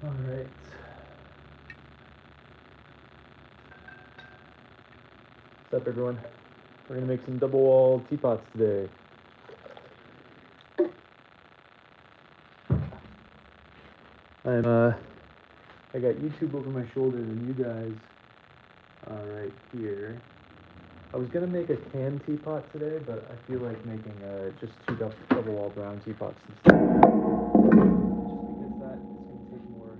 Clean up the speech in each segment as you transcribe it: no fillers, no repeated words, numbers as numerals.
All right. What's up, everyone? We're gonna make some double wall teapots today. I got YouTube over my shoulder and you guys are right here. I was gonna make a tan teapot today, but I feel like making just two double wall brown teapots instead. Just because that is gonna take more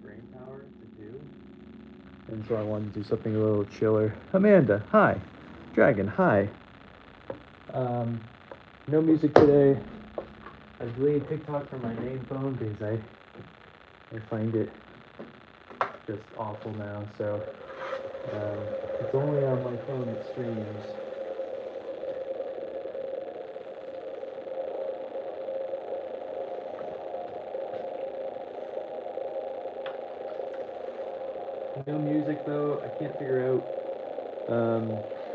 brain power to do. And so I wanted to do something a little chiller. Amanda, hi. Dragon, hi. No music today. I deleted TikTok from my main phone because I find it just awful now. So it's only on my phone that streams. No music though. I can't figure out.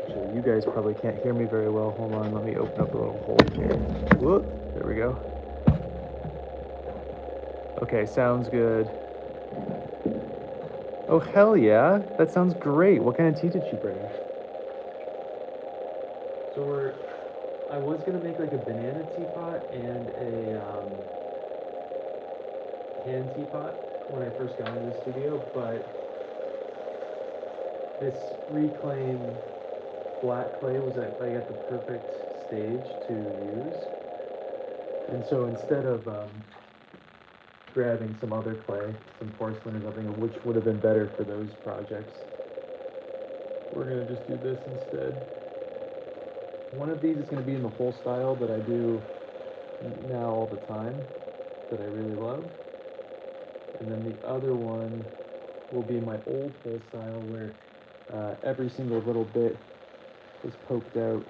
Actually, you guys probably can't hear me very well. Hold on, let me open up a little hole here. Whoop, there we go. Okay, sounds good. Oh hell yeah, that sounds great. What kind of tea did you bring? So I was gonna make like a banana teapot and a hand teapot when I first got into the studio, but this reclaimed black clay was at the perfect stage to use. And so instead of grabbing some other clay, some porcelain or something, which would have been better for those projects, we're gonna just do this instead. One of these is gonna be in the whole style that I do now all the time, that I really love. And then the other one will be my old hole style where every single little bit is poked out.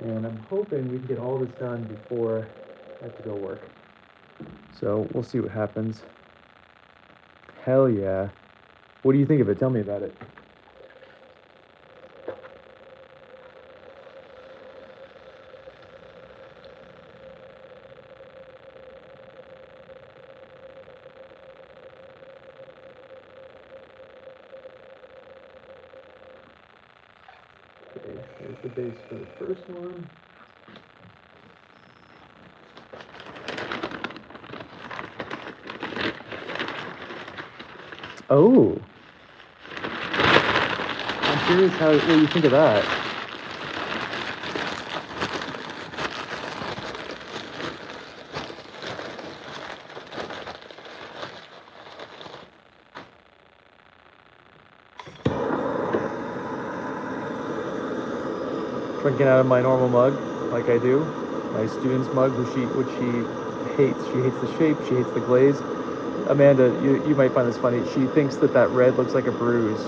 And I'm hoping we can get all this done before I have to go work. So we'll see what happens. Hell yeah. What do you think of it? Tell me about it. Okay, here's the base for the first one. Oh. I'm curious what you think of that. Drinking out of my normal mug, like I do. My student's mug, which she hates. She hates the shape, she hates the glaze. Amanda, you might find this funny. She thinks that red looks like a bruise.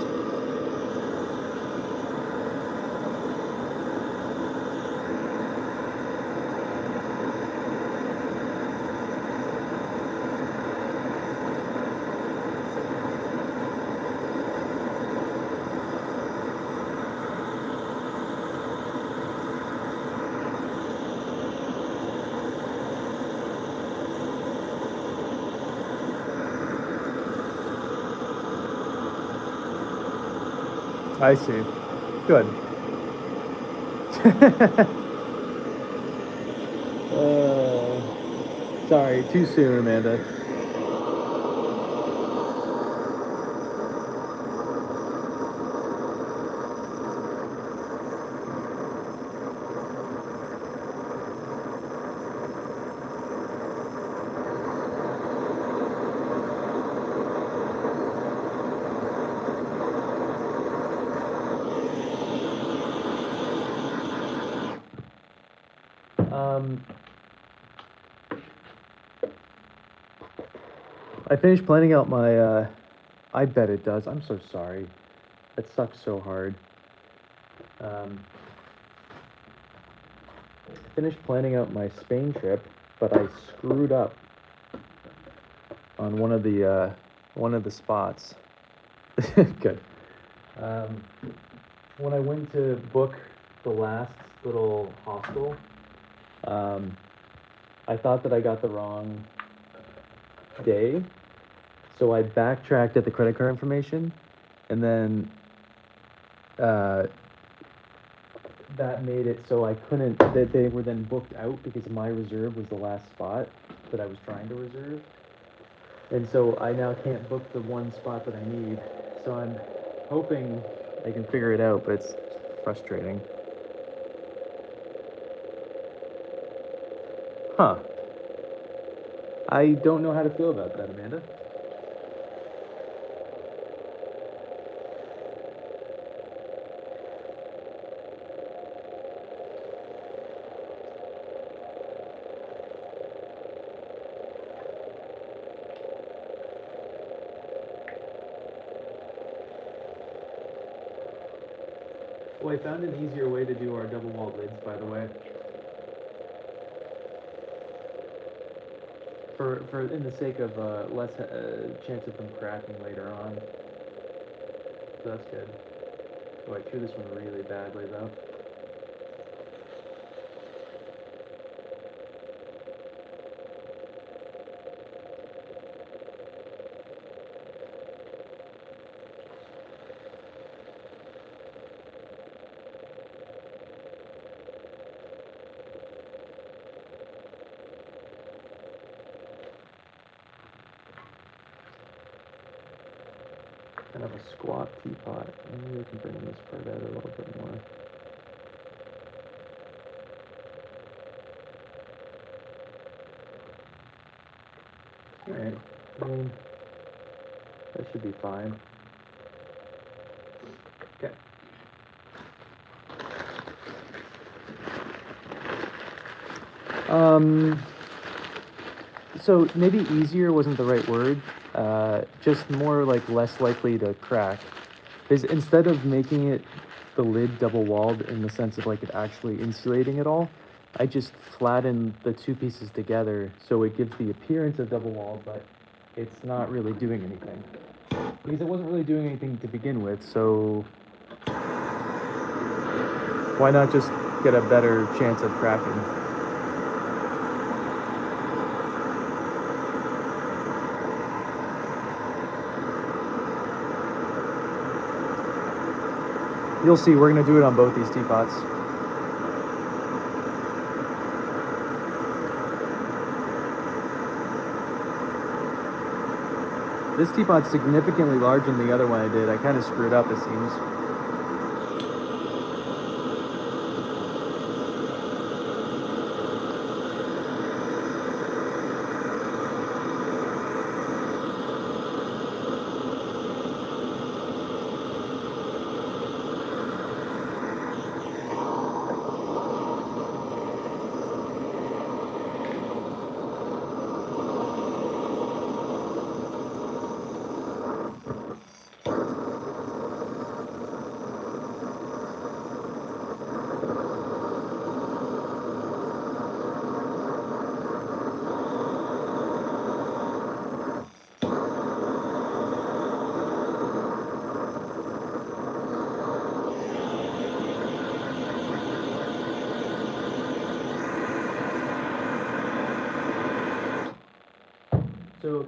I see. Good. Sorry, too soon, Amanda. I finished planning out my. I bet it does. I'm so sorry. It sucks so hard. I finished planning out my Spain trip, but I screwed up on one of the spots. Good. when I went to book the last little hostel, I thought that I got the wrong day, so I backtracked at the credit card information, and then that made it so I couldn't, that they were then booked out because my reserve was the last spot that I was trying to reserve. And so I now can't book the one spot that I need. So I'm hoping I can figure it out, but it's frustrating. Huh. I don't know how to feel about that, Amanda. Well, I found an easier way to do our double-walled lids, by the way. For in the sake of less chance of them cracking later on. So that's good. Oh, I threw this one really badly though. Kind of a squat teapot. Maybe we can bring this part out a little bit more. Alright, I mean, that should be fine. Okay. So maybe easier wasn't the right word. Just more like less likely to crack. Is instead of making it the lid double walled in the sense of like it actually insulating it all, I just flattened the two pieces together so it gives the appearance of double walled, but it's not really doing anything. Because it wasn't really doing anything to begin with, so why not just get a better chance of cracking? You'll see, we're gonna do it on both these teapots. This teapot's significantly larger than the other one I did. I kind of screwed up, it seems. So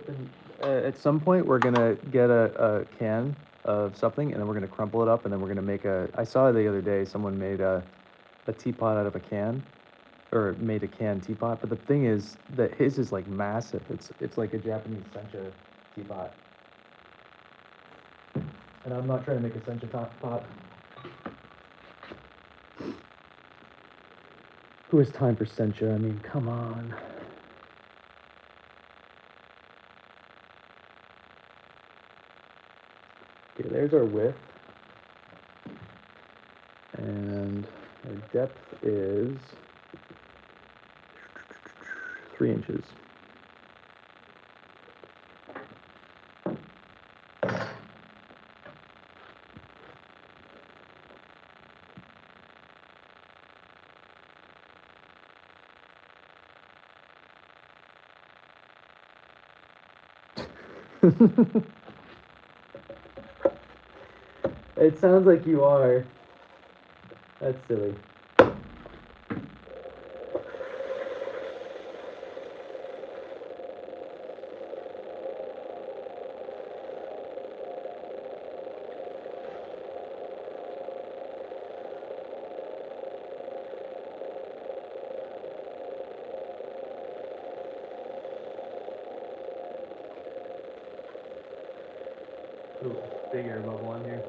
at some point, we're gonna get a can of something, and then we're gonna crumple it up, and then we're gonna make a. I saw the other day someone made a teapot out of a can, or made a canned teapot. But the thing is that his is like massive. It's like a Japanese sencha teapot, and I'm not trying to make a sencha pot. Who has time for sencha? I mean, come on. Okay, there's our width. And our depth is 3 inches. It sounds like you are. That's silly. Ooh, big air bubble on here.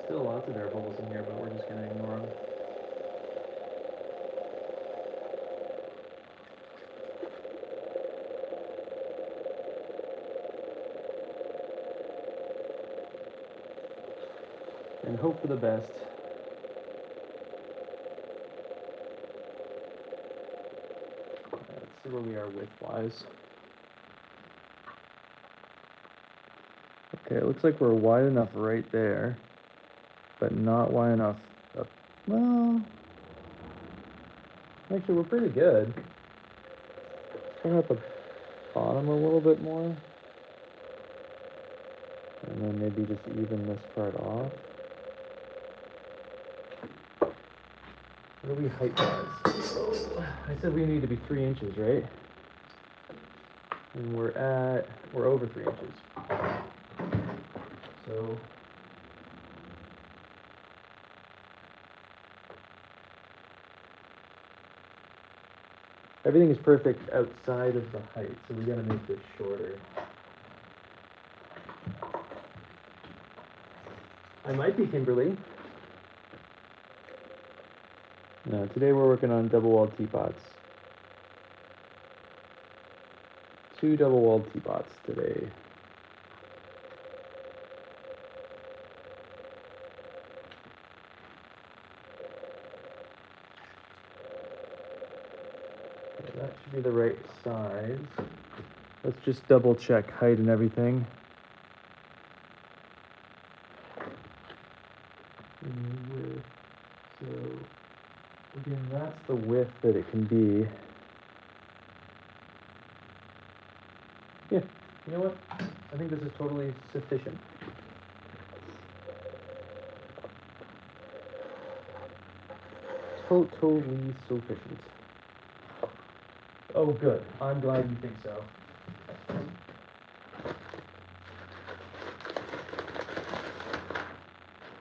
Still lots of air bubbles in here, but we're just going to ignore them. And hope for the best. Let's see where we are width-wise. Okay, it looks like we're wide enough right there, but not wide enough up. Well, actually, we're pretty good. Turn out the bottom a little bit more. And then maybe just even this part off. What are we height-wise? Oh, I said we need to be 3 inches, right? And we're over 3 inches. So everything is perfect outside of the height, so we gotta make this shorter. I might be Kimberly. No, today we're working on double-walled teapots. 2 double-walled teapots today. Okay, that should be the right size. Let's just double check height and everything. Width. So again, that's the width that it can be. Yeah, you know what? I think this is totally sufficient. Totally sufficient. Oh, good. I'm glad you think so.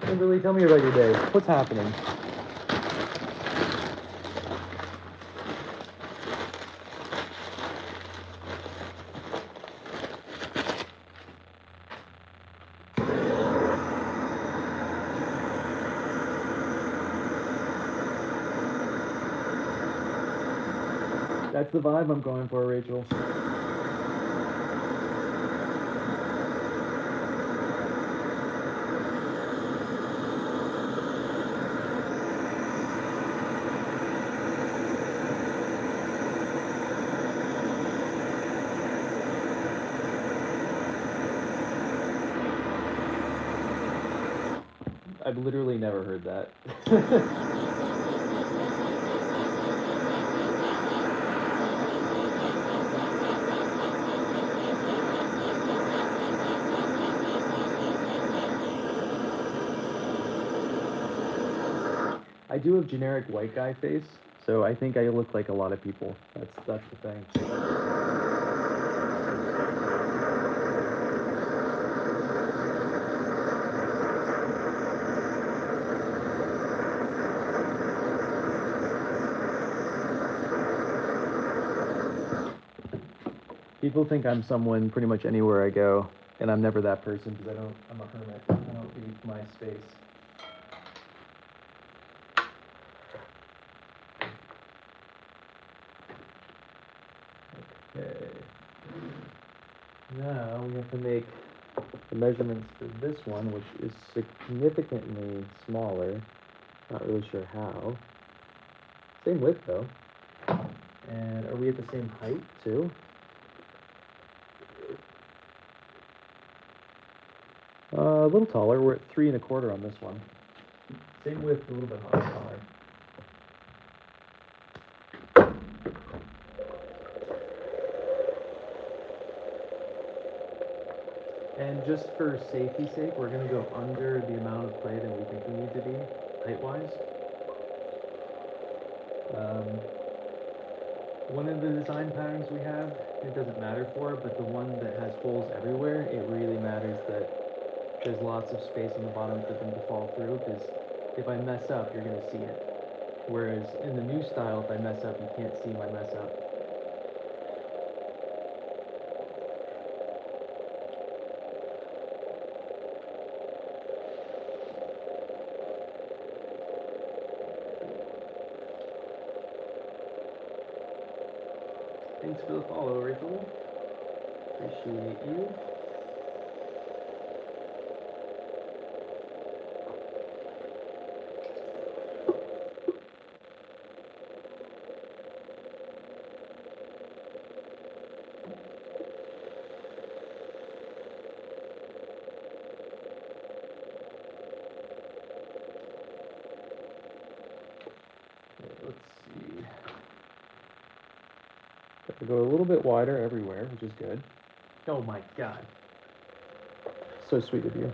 Kimberly, tell me about your day. What's happening? That's the vibe I'm going for, Rachel. I've literally never heard that. I do have generic white guy face, so I think I look like a lot of people. That's the thing. People think I'm someone pretty much anywhere I go, and I'm never that person because I'm a hermit. I don't leave my space. Okay. Now we have to make the measurements for this one, which is significantly smaller. Not really sure how. Same width though. And are we at the same height too? A little taller. We're at 3 1/4 on this one. Same width, a little bit taller. And just for safety's sake, we're gonna go under the amount of clay that we think we need to be, height-wise. Um, One of the design patterns we have, it doesn't matter for, but the one that has holes everywhere, it really matters that there's lots of space on the bottom for them to fall through, because if I mess up, you're gonna see it. Whereas in the new style, if I mess up, you can't see my mess up. Thanks for the follow, Rachel. Appreciate you. Let's see. Got to go a little bit wider everywhere, which is good. Oh my god. So sweet of you.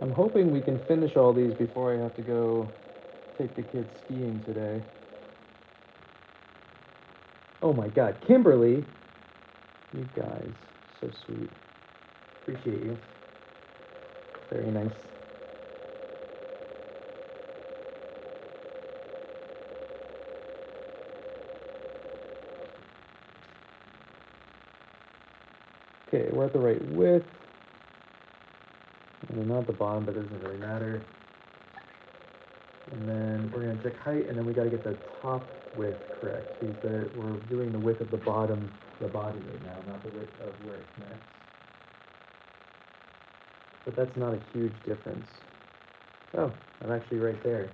I'm hoping we can finish all these before I have to go take the kids skiing today. Oh my god, Kimberly! You guys, so sweet. Appreciate you. Very nice. Okay, we're at the right width. And not the bottom, but it doesn't really matter. And then we're gonna check height, and then we gotta get the top width correct, because we're doing the width of the bottom, the body right now, not the width of where it connects. But that's not a huge difference. Oh, I'm actually right there.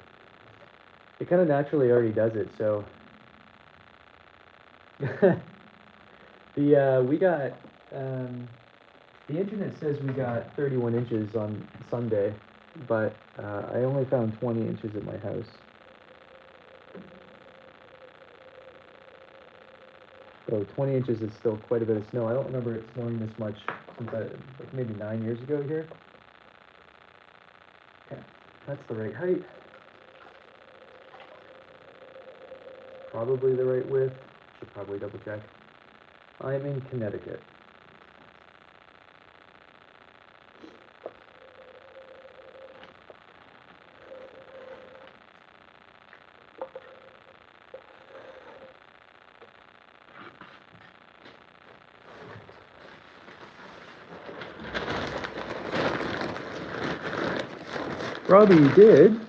It kind of naturally already does it, so. We got, the internet says we got 31 inches on Sunday, but I only found 20 inches at my house. So 20 inches is still quite a bit of snow. I don't remember it snowing this much since like maybe 9 years ago here. Okay, that's the right height. Probably the right width. Should probably double check. I'm in Connecticut. Robbie, you did?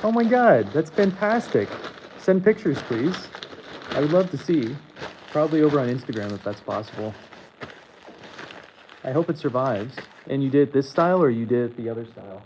Oh my god, that's fantastic. Send pictures, please. I would love to see. Probably over on Instagram if that's possible. I hope it survives. And you did this style or you did the other style?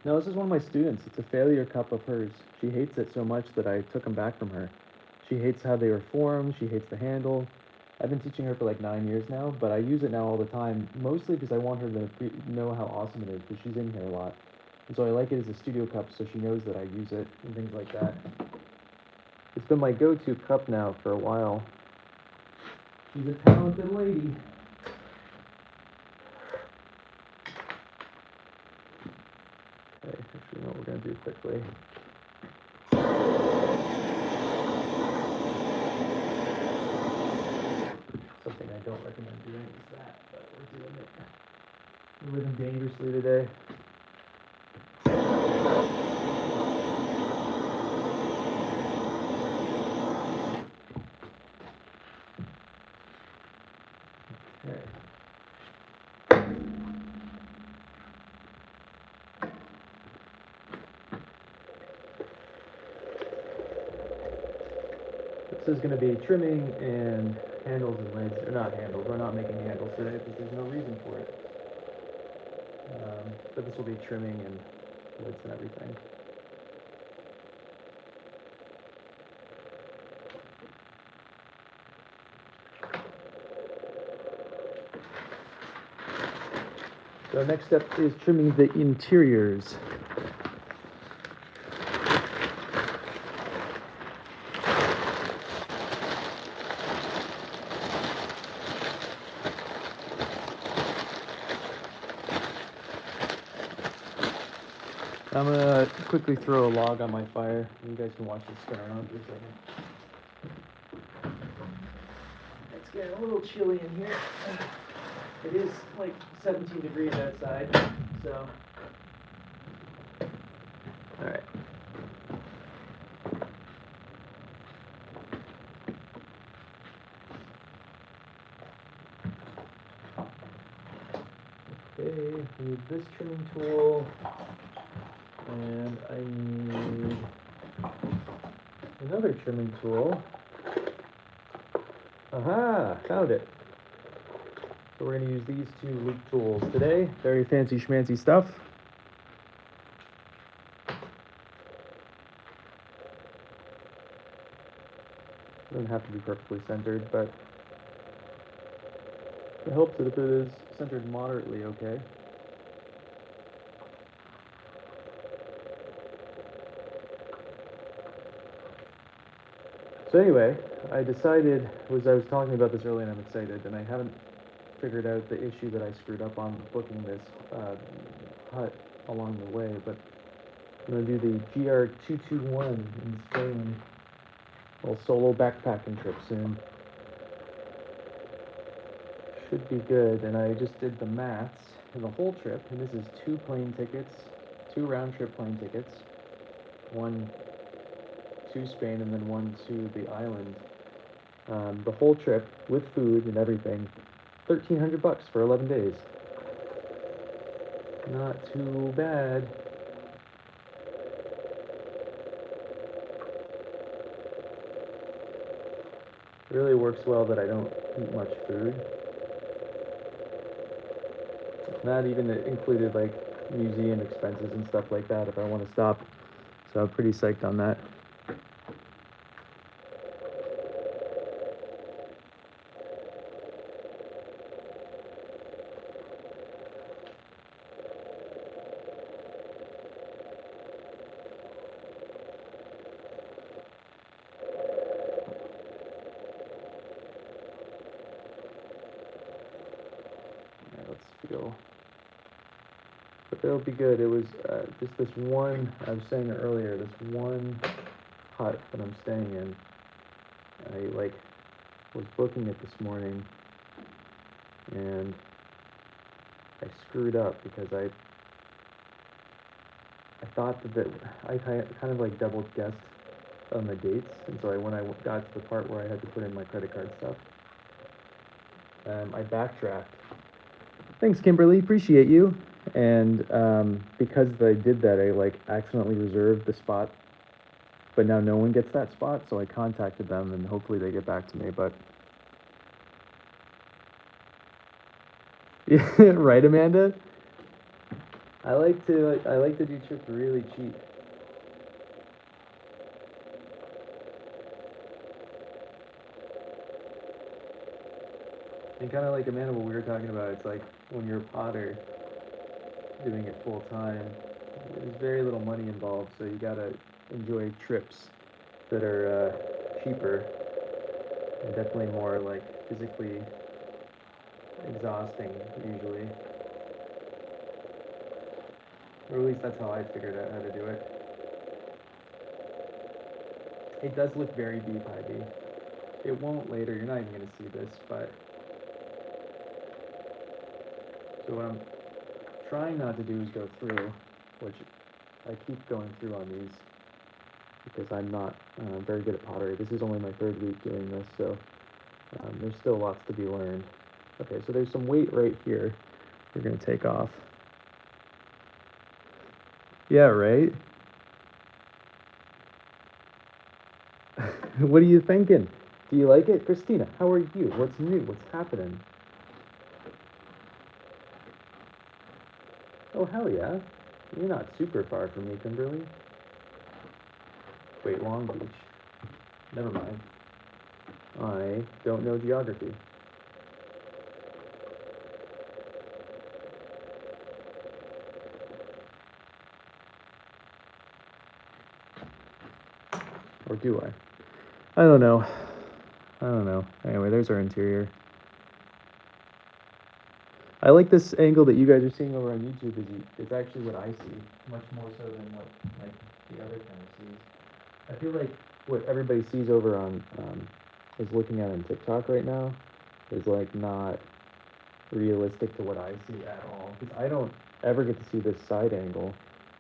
No, this is one of my students. It's a failure cup of hers. She hates it so much that I took them back from her. She hates how they were formed. She hates the handle. I've been teaching her for like 9 years now, but I use it now all the time, mostly because I want her to know how awesome it is, because she's in here a lot. And so I like it as a studio cup so she knows that I use it and things like that. It's been my go-to cup now for a while. She's a talented lady. Okay, actually, you know what we're going to do quickly. Something I don't recommend doing is that, but we're doing it. We're living dangerously today. Okay. This is going to be trimming and handles and lids, or not handles, we're not making handles today because there's no reason for it. But this will be trimming and lids and everything. So next step is trimming the interiors. I'm gonna quickly throw a log on my fire. You guys can watch this spin around for a second. It's getting a little chilly in here. It is like 17 degrees outside, so. All right. Okay, I need this trimming tool, and I need another trimming tool. Aha, found it. So we're going to use these two loop tools today. Very fancy schmancy stuff. Doesn't have to be perfectly centered, but it helps it if it is centered moderately okay. So anyway, I decided, I was talking about this earlier and I'm excited, and I haven't figured out the issue that I screwed up on booking this hut along the way, but I'm going to do the GR221 in Spain. A little solo backpacking trip soon. Should be good, and I just did the maths in the whole trip, and this is 2 plane tickets, 2 round-trip plane tickets, 1 to Spain and then 1 to the island. The whole trip with food and everything, $1,300 for 11 days. Not too bad. It really works well that I don't eat much food. Not even included like museum expenses and stuff like that if I want to stop. So I'm pretty psyched on that. Let's feel. But that'll be good. It was just this one, I was saying it earlier, this one hut that I'm staying in. I was booking it this morning and I screwed up because I thought that I kind of like double guessed on the dates, and so when I got to the part where I had to put in my credit card stuff, I backtracked. Thanks, Kimberly. Appreciate you. And because I did that, I accidentally reserved the spot, but now no one gets that spot. So I contacted them, and hopefully they get back to me. But yeah, right, Amanda. I like to do trips really cheap. And kind of like Amanda, what we were talking about, it's like when you're a potter doing it full time, there's very little money involved, so you gotta enjoy trips that are cheaper and definitely more like physically exhausting usually. Or at least that's how I figured out how to do it. It does look very beef high. It won't later, you're not even gonna see this, but so trying not to do is go through, which I keep going through on these because I'm not very good at pottery. This is only my third week doing this, so there's still lots to be learned. Okay, so there's some weight right here we're going to take off. Yeah, right? What are you thinking? Do you like it? Christina, how are you? What's new? What's happening? Oh, hell yeah. You're not super far from me, Kimberly. Wait, Long Beach. Never mind. I don't know geography. Or do I? I don't know. I don't know. Anyway, there's our interior. I like this angle that you guys are seeing over on YouTube. It's actually what I see, much more so than what like the other kind of sees. I feel like what everybody sees over on is looking at on TikTok right now is like not realistic to what I see at all. Because I don't ever get to see this side angle.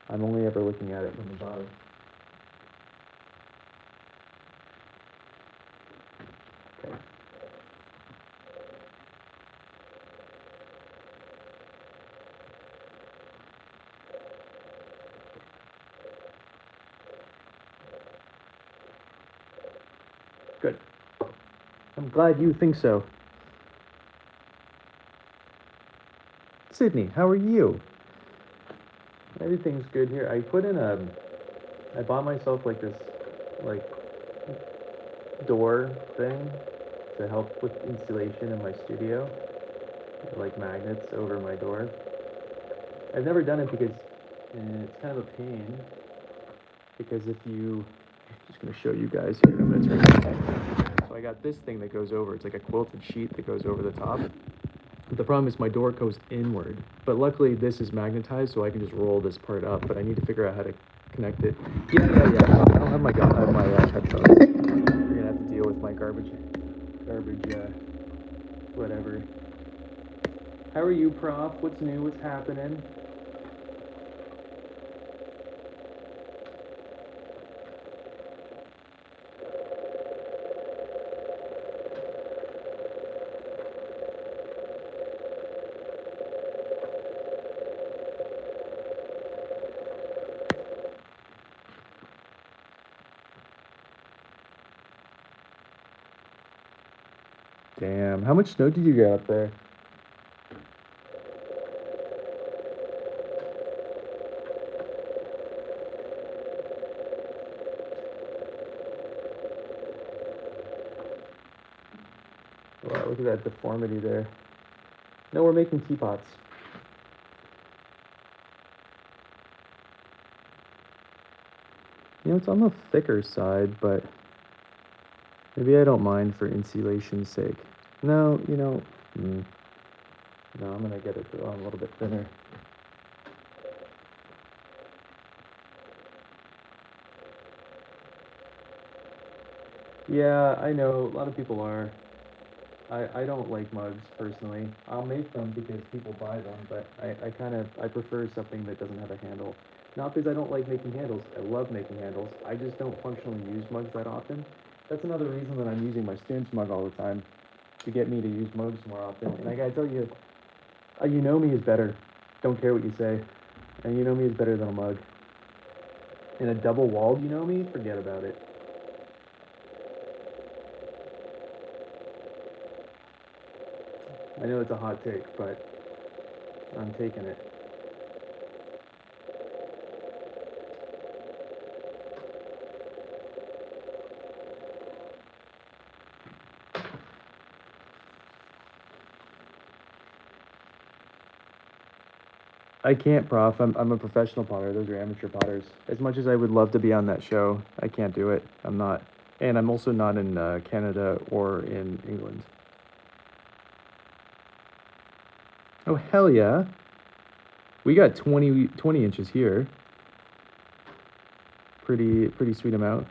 I'm only ever looking at it from above. Okay. Good. I'm glad you think so. Sydney, how are you? Everything's good here. I bought myself like this, like, door thing to help with insulation in my studio, like magnets over my door. I've never done it because it's kind of a pain, because if you, I'm just going to show you guys here, I'm going to turn it. So I got this thing that goes over, it's like a quilted sheet that goes over the top. But the problem is my door goes inward, but luckily this is magnetized, so I can just roll this part up, but I need to figure out how to connect it. Yeah. I don't have my headphones. You're gonna have to deal with my garbage, whatever. How are you, Prof? What's new? What's happening? Damn, how much snow did you get up there? Wow, look at that deformity there. No, we're making teapots. You know, it's on the thicker side, but maybe I don't mind for insulation's sake. No, you know, no, I'm gonna get it on a little bit thinner. Yeah, I know, a lot of people are. I don't like mugs, personally. I'll make them because people buy them, but I prefer something that doesn't have a handle. Not because I don't like making handles, I love making handles, I just don't functionally use mugs that often. That's another reason that I'm using my student's mug all the time, to get me to use mugs more often. And I gotta tell you, you know me is better. Don't care what you say. And you know me is better than a mug. And a double walled you know me, forget about it. I know it's a hot take, but I'm taking it. I can't, Prof. I'm a professional potter. Those are amateur potters. As much as I would love to be on that show, I can't do it. I'm not. And I'm also not in Canada or in England. Oh, hell yeah. We got 20 inches here. Pretty sweet amount.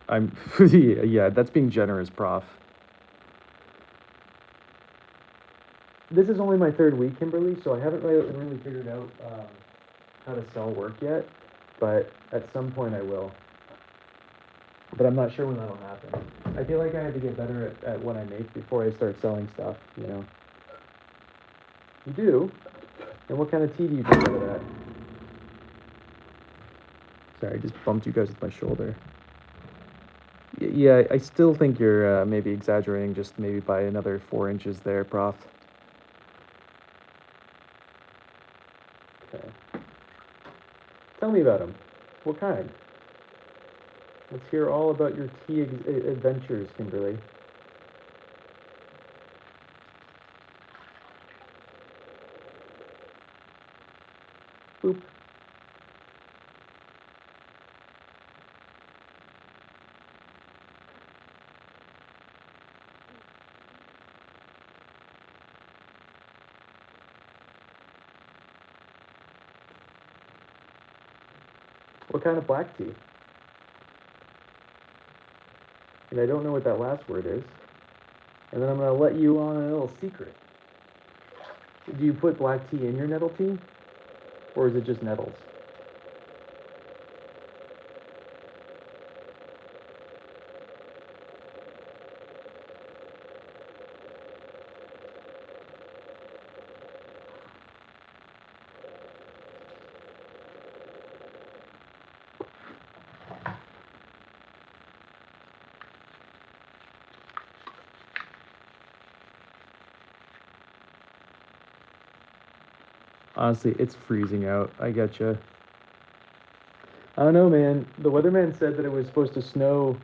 I'm, yeah, that's being generous, Prof. This is only my third week, Kimberly, so I haven't really figured out how to sell work yet, but at some point I will. But I'm not sure when that'll happen. I feel like I have to get better at what I make before I start selling stuff, you know. You do? And what kind of tea do you drink out of that? Sorry, I just bumped you guys with my shoulder. Yeah, I still think you're maybe exaggerating just maybe by another 4 inches there, Prof. Okay. Tell me about them. What kind? Let's hear all about your tea adventures, Kimberly. Boop. What kind of black tea? And I don't know what that last word is. And then I'm going to let you on a little secret. Do you put black tea in your nettle tea? Or is it just nettles? Honestly, it's freezing out. I getcha. I don't know, man. The weatherman said that it was supposed to snow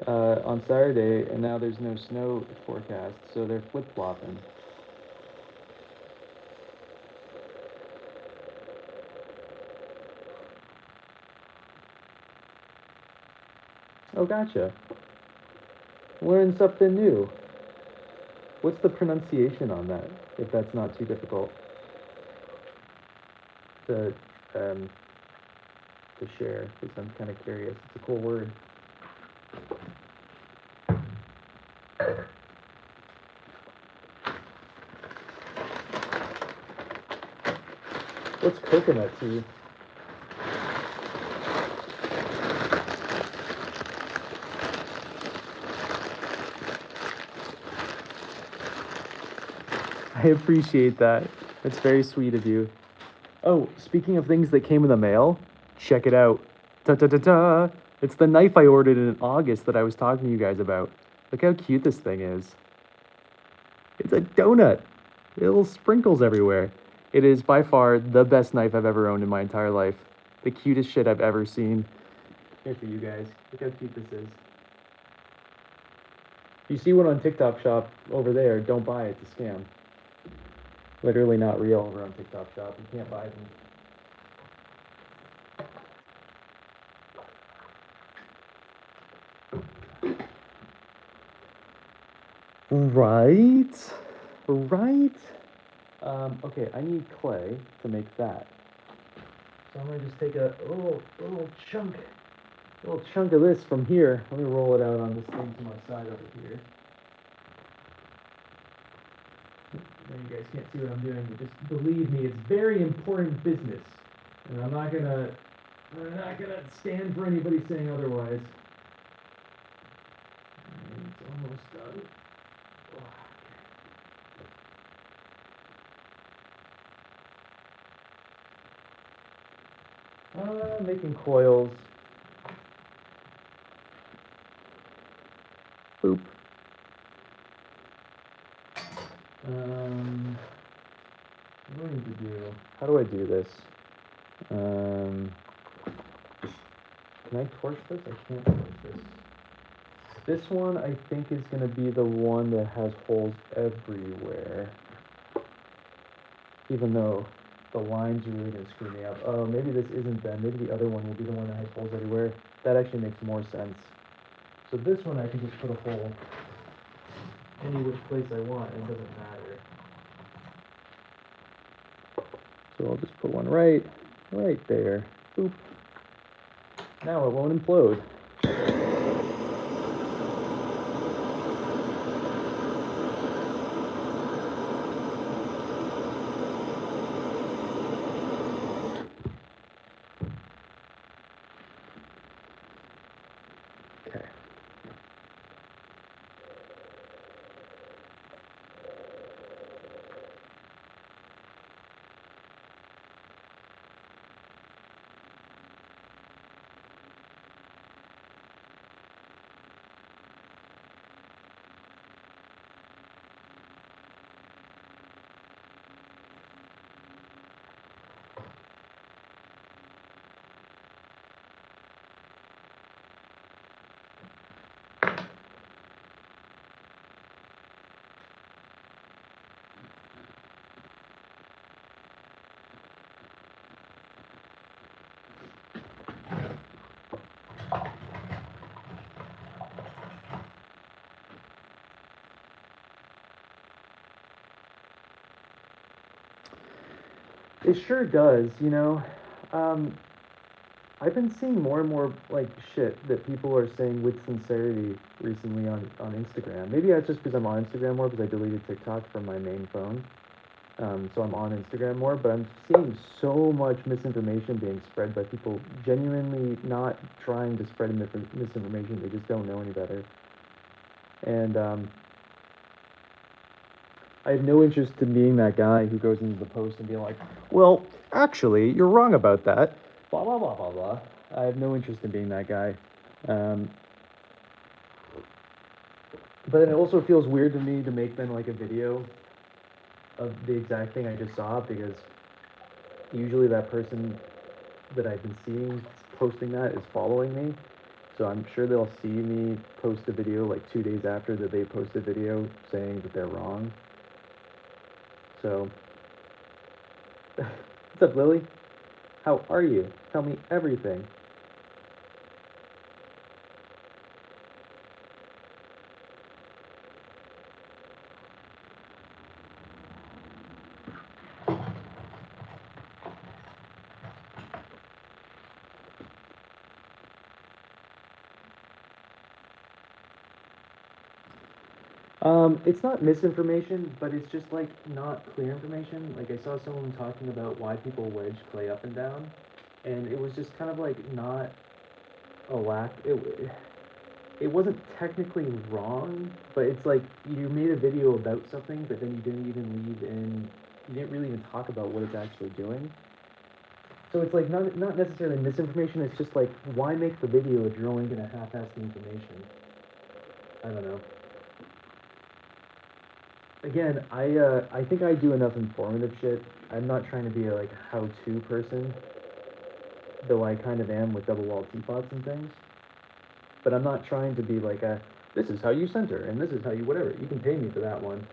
on Saturday, and now there's no snow forecast, so they're flip-flopping. Oh, gotcha. Learn something new. What's the pronunciation on that, if that's not too difficult to um, to share? Because I'm kind of curious. It's a cool word. What's coconut tea? I appreciate that. That's very sweet of you. Oh, speaking of things that came in the mail, check it out. Ta ta ta ta! It's the knife I ordered in August that I was talking to you guys about. Look how cute this thing is. It's a donut. Little sprinkles everywhere. It is by far the best knife I've ever owned in my entire life. The cutest shit I've ever seen. Here for you guys. Look how cute this is. If you see one on TikTok Shop over there, don't buy it. It's a scam. Literally not real over on TikTok Shop. You can't buy them. Right? Right? Okay, I need clay to make that. So I'm gonna just take a little chunk of this from here. Let me roll it out on this thing to my side over here. Now you guys can't see what I'm doing, but just believe me, it's very important business. And I'm not gonna stand for anybody saying otherwise. And it's almost done. Making coils. Boop. What do I need to do? How do I do this? Can I torch this? I can't torch this. This one I think is going to be the one that has holes everywhere. Even though the lines are really going to screw me up. Oh, maybe this isn't then. Maybe the other one will be the one that has holes everywhere. That actually makes more sense. So this one I can just put a hole any which place I want, and it doesn't matter. So I'll just put one right there. Boop. Now it won't implode. It sure does, you know. Um, I've been seeing more and more like shit that people are saying with sincerity recently on Instagram. Maybe that's just because I'm on Instagram more because I deleted TikTok from my main phone. So I'm on Instagram more, but I'm seeing so much misinformation being spread by people genuinely not trying to spread misinformation. They just don't know any better. And I have no interest in being that guy who goes into the post and being like, well, actually, you're wrong about that. Blah, blah, blah, blah, blah. I have no interest in being that guy. Um, but then it also feels weird to me to make then like a video of the exact thing I just saw because usually that person that I've been seeing posting that is following me. So I'm sure they'll see me post a video like 2 days after that they post a video saying that they're wrong. So, what's up, Lily? How are you? Tell me everything. It's not misinformation, but it's just like not clear information. Like I saw someone talking about why people wedge clay up and down, and it was just kind of like not a lack. It wasn't technically wrong, but it's like you made a video about something, but then you didn't even leave in. You didn't really even talk about what it's actually doing. So it's like not necessarily misinformation. It's just like why make the video if you're only gonna half-ass the information? I don't know. Again, I think I do enough informative shit. I'm not trying to be a like how-to person, though I kind of am with double-walled teapots and things. But I'm not trying to be like a this is how you center and this is how you whatever. You can pay me for that one.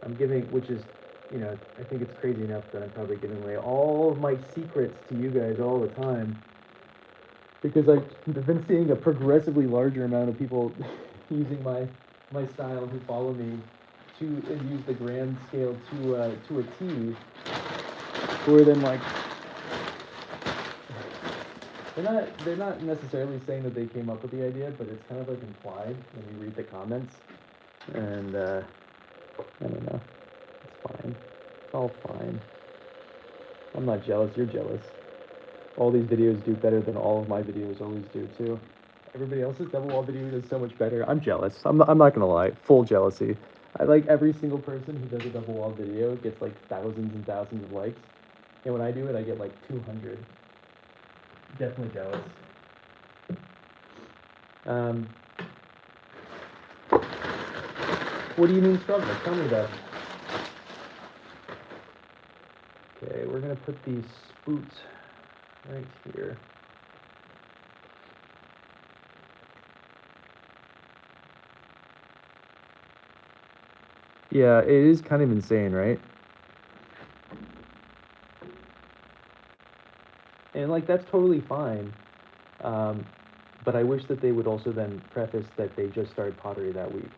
I'm giving, which is, you know, I think it's crazy enough that I'm probably giving away all of my secrets to you guys all the time because I've been seeing a progressively larger amount of people using my style who follow me to and use the grand scale to a T, who are then like they're not necessarily saying that they came up with the idea, but it's kind of like implied when you read the comments, and I don't know, it's fine, it's all fine. I'm not jealous. You're jealous. All these videos do better than all of my videos always do too. Everybody else's double wall video does so much better. I'm jealous. I'm not gonna lie. Full jealousy. I like every single person who does a double wall video gets like thousands and thousands of likes, and when I do it, I get like 200. Definitely jealous. Um, what do you mean struggle? Tell me about it. Okay, we're gonna put these spoots right here. Yeah, it is kind of insane, right? And like that's totally fine. Um, but I wish that they would also then preface that they just started pottery that week.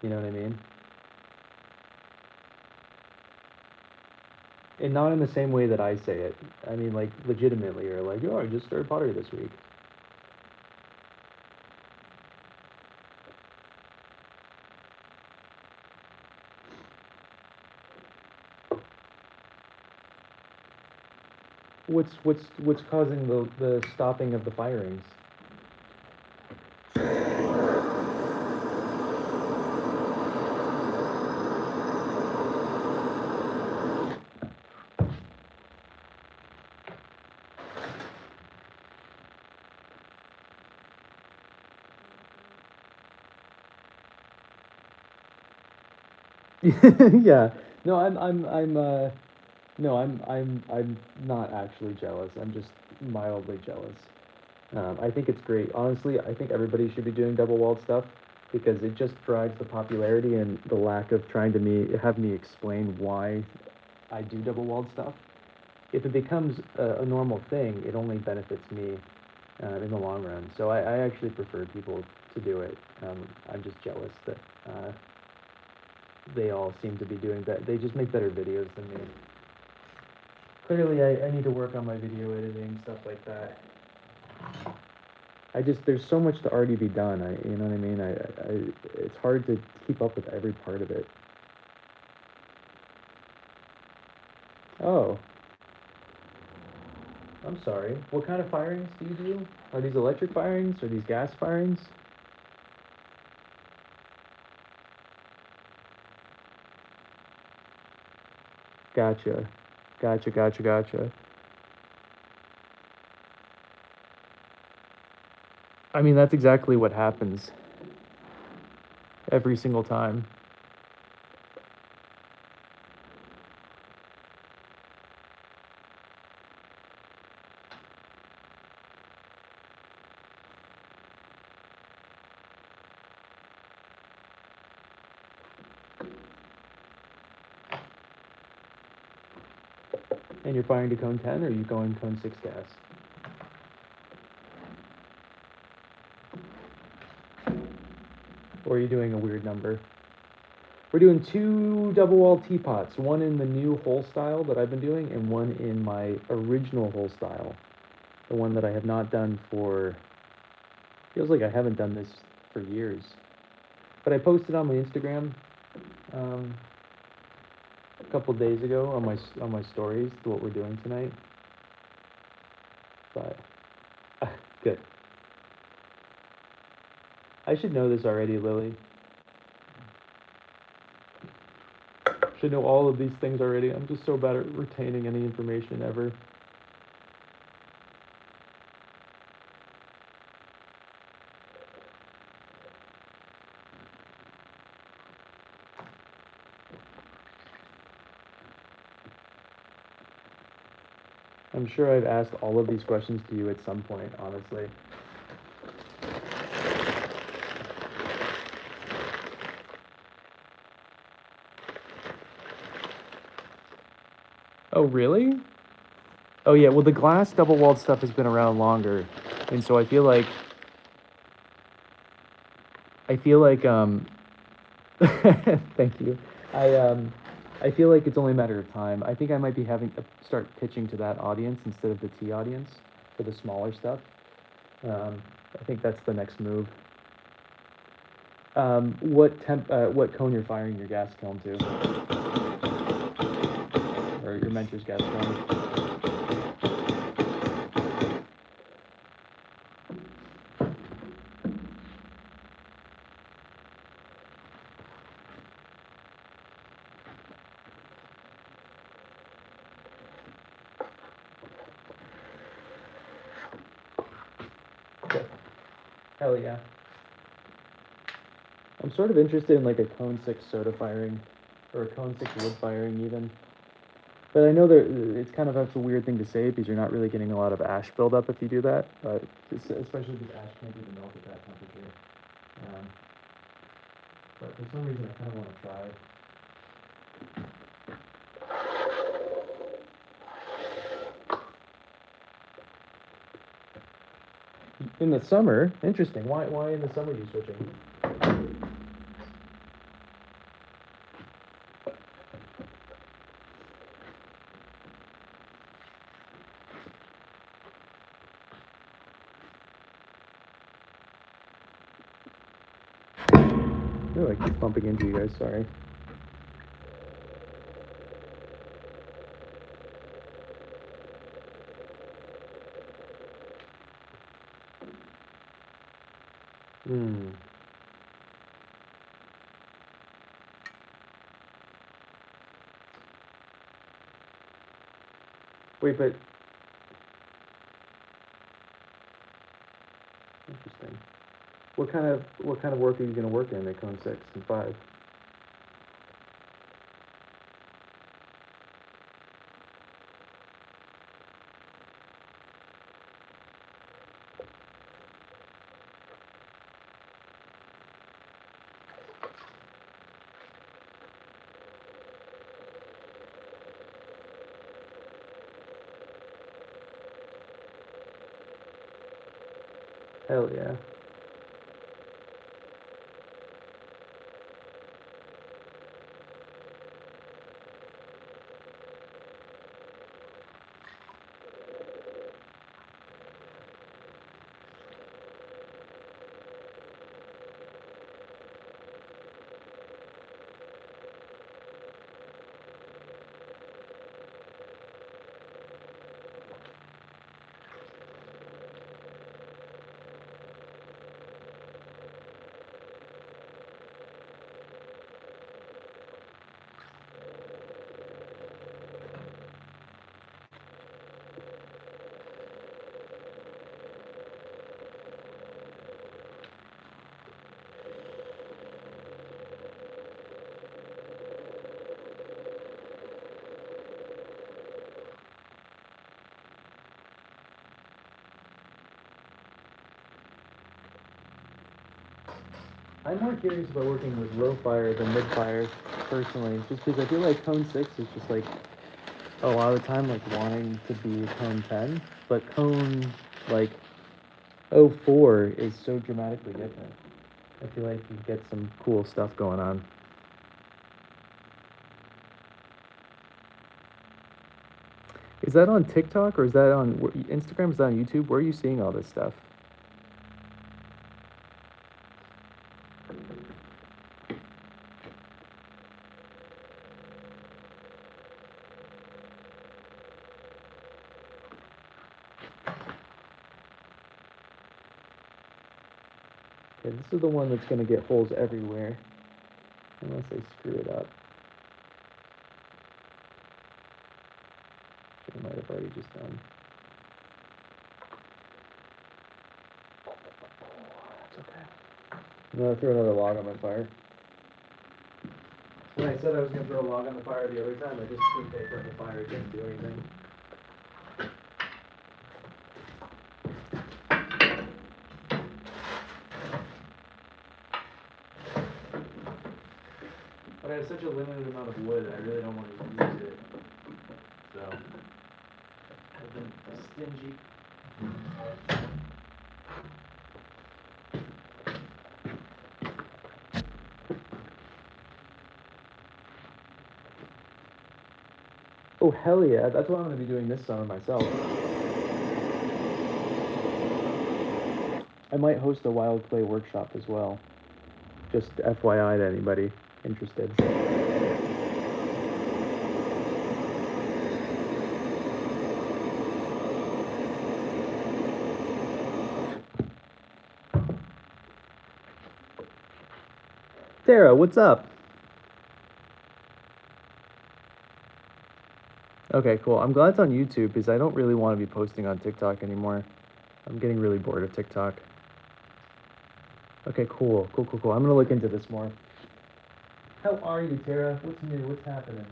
You know what I mean? And not in the same way that I say it. I mean, like legitimately, or like, oh, I just started pottery this week. What's causing the stopping of the firings? Yeah. No, I'm not actually jealous. I'm just mildly jealous. I think it's great. Honestly, I think everybody should be doing double walled stuff because it just drives the popularity and the lack of trying to have me explain why I do double walled stuff. If it becomes a normal thing, it only benefits me in the long run. So I actually prefer people to do it. I'm just jealous that they all seem to be doing that. They just make better videos than me. Clearly, I need to work on my video editing, stuff like that. There's so much to already be done. You know what I mean? It's hard to keep up with every part of it. Oh. I'm sorry. What kind of firings do you do? Are these electric firings? Are these gas firings? Gotcha. Gotcha. I mean, that's exactly what happens every single time. And you're firing to cone 10, or are you going cone 6 gas? Or are you doing a weird number? We're doing 2 double-wall teapots, one in the new hole style that I've been doing, and one in my original hole style. The one that I have not done for... Feels like I haven't done this for years. But I posted on my Instagram a couple days ago on my stories what we're doing tonight. But good. I should know this already, Lily. Should know all of these things already. I'm just so bad at retaining any information ever. I'm sure I've asked all of these questions to you at some point, honestly. Oh, really? Oh, yeah, well, the glass double-walled stuff has been around longer, and so I feel like, thank you. I feel like it's only a matter of time. I think I might be having to start pitching to that audience instead of the T audience for the smaller stuff. I think that's the next move. What cone you're firing your gas kiln to? Or your mentor's gas kiln? Okay. Hell yeah. I'm sort of interested in like a cone 6 soda firing, or a cone 6 wood firing even. But I know it's kind of that's a weird thing to say because you're not really getting a lot of ash buildup if you do that. But especially because ash can't even melt at that temperature. But for some reason, I kind of want to try. In the summer, interesting. Why in the summer are you switching? Oh, I keep bumping into you guys. Sorry. Wait, but interesting. What kind of work are you going to work in at cone 6 and 5? Hell yeah. I'm more curious about working with low fire than mid fire, personally, just because I feel like cone 6 is just like a lot of the time like wanting to be cone 10, but cone like 04 is so dramatically different. I feel like you get some cool stuff going on. Is that on TikTok or is that on Instagram? Is that on YouTube? Where are you seeing all this stuff? Okay, this is the one that's going to get holes everywhere, unless I screw it up. Which I might have already just done. That's okay. I'm going to throw another log on my fire. When I said I was going to throw a log on the fire the other time, I just threw paper on the fire. It didn't do anything. But I have such a limited amount of wood, I really don't want to use it. So, I've been stingy. Oh, hell yeah. That's what I'm going to be doing this summer myself. I might host a wild clay workshop as well. Just FYI to anybody interested. Tara, what's up? Okay, cool. I'm glad it's on YouTube because I don't really want to be posting on TikTok anymore. I'm getting really bored of TikTok. Okay, cool. Cool. I'm going to look into this more. How are you, Tara? What's new? What's happening?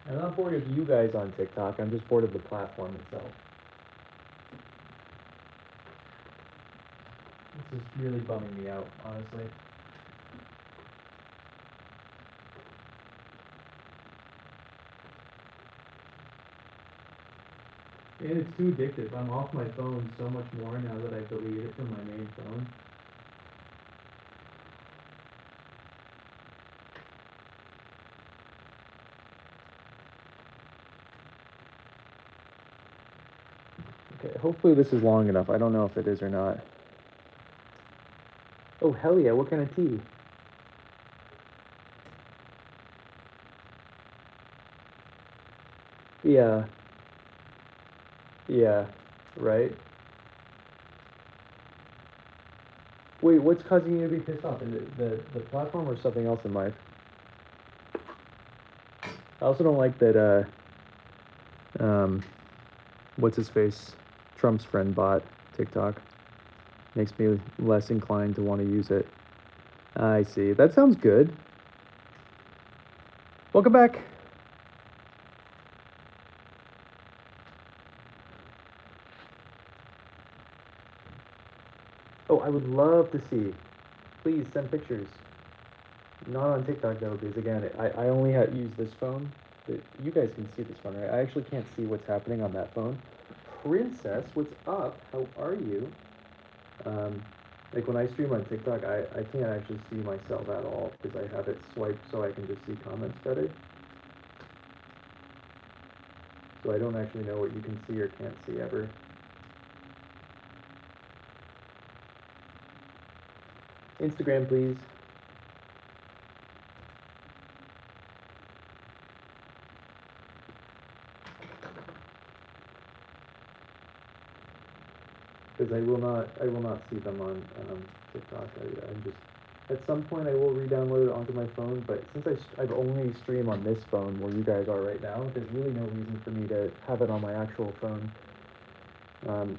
I'm not bored of you guys on TikTok. I'm just bored of the platform itself. This is really bumming me out, honestly. And it's too addictive. I'm off my phone so much more now that I deleted it from my main phone. Okay, hopefully this is long enough. I don't know if it is or not. Oh, hell yeah. What kind of tea? Yeah. Yeah. Right? Wait, what's causing you to be pissed off? Is it the platform or something else in life? I also don't like that, what's his face? Trump's friend bot TikTok. Makes me less inclined to want to use it. I see. That sounds good. Welcome back. Oh, I would love to see. Please send pictures. Not on TikTok though, because again, I only use this phone. You guys can see this phone, right? I actually can't see what's happening on that phone. Princess, what's up? How are you? Like when I stream on TikTok, I can't actually see myself at all because I have it swiped so I can just see comments better. So I don't actually know what you can see or can't see ever. Instagram, please. Because I will not see them on TikTok. I'm just, at some point I will re-download it onto my phone, but since I've only stream on this phone where you guys are right now, there's really no reason for me to have it on my actual phone.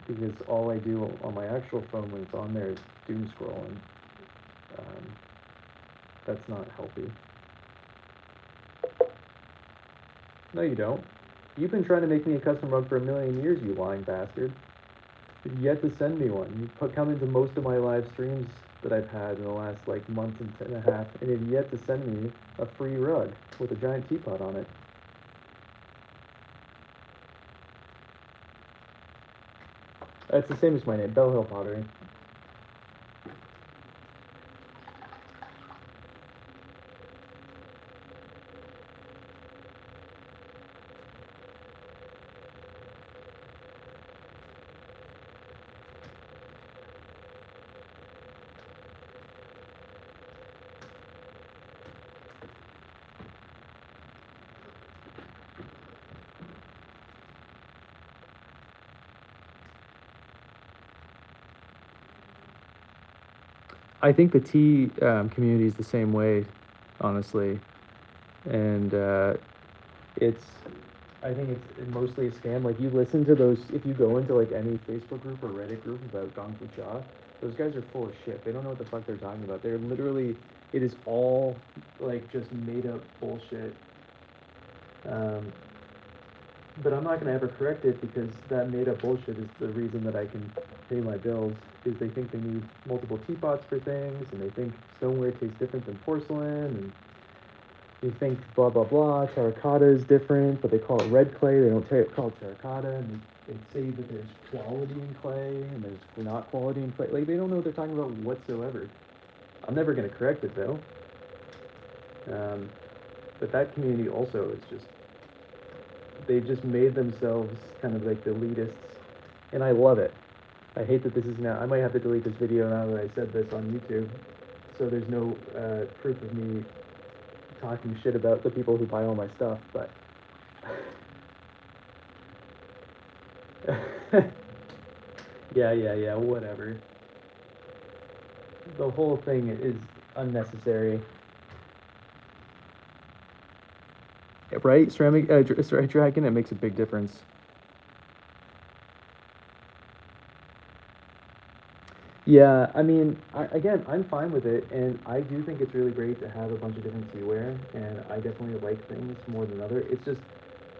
Because all I do on my actual phone when it's on there is doom scroll, and that's not healthy. No, you don't. You've been trying to make me a custom rug for a million years, you lying bastard. You've yet to send me one. You come into most of my live streams that I've had in the last like month and a half, and they've yet to send me a free rug with a giant teapot on it. That's the same as my name, Bell Hill Pottery. I think the tea community is the same way, honestly, and it's. I think it's mostly a scam. Like you listen to those, if you go into like any Facebook group or Reddit group about Gong Fu Cha, those guys are full of shit. They don't know what the fuck they're talking about. They're literally, it is all like just made up bullshit. Um, but I'm not gonna ever correct it because that made up bullshit is the reason that I can pay my bills. Is they think they need multiple teapots for things, and they think stoneware tastes different than porcelain, and you think blah blah blah. Terracotta is different, but they call it red clay. They don't call it terracotta, and they say that there's quality in clay and there's not quality in clay. Like they don't know what they're talking about whatsoever. I'm never gonna correct it though. But that community also is just they just made themselves kind of like the elitists, and I love it. I hate that this is now. I might have to delete this video now that I said this on YouTube, so there's no proof of me talking shit about the people who buy all my stuff. But yeah, whatever. The whole thing is unnecessary. Right? Ceramic dragon, it makes a big difference. Yeah, I mean, again, I'm fine with it, and I do think it's really great to have a bunch of different teaware, and I definitely like things more than other. It's just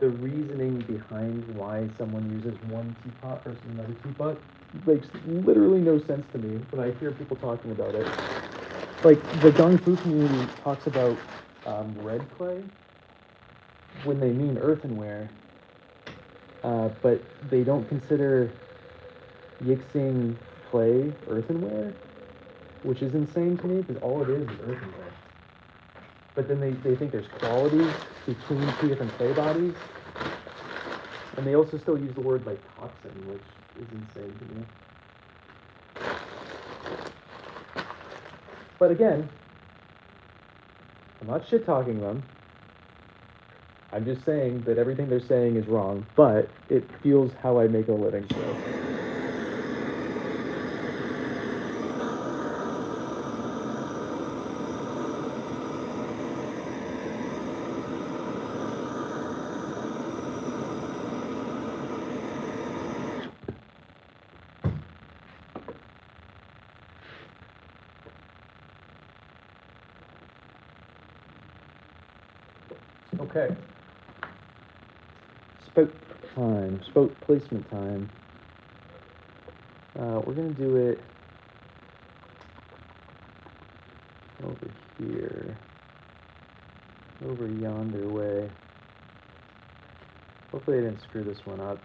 the reasoning behind why someone uses one teapot versus another teapot makes literally no sense to me when I hear people talking about it. Like, the Gung Fu community talks about red clay when they mean earthenware, but they don't consider Yixing clay earthenware, which is insane to me because all it is earthenware. But then they think there's quality between two different clay bodies, and they also still use the word like toxin, which is insane to me. But again, I'm not shit talking them. I'm just saying that everything they're saying is wrong, but it fuels how I make a living. So. Okay. Spoke placement time. We're gonna do it over here, over yonder way. Hopefully I didn't screw this one up.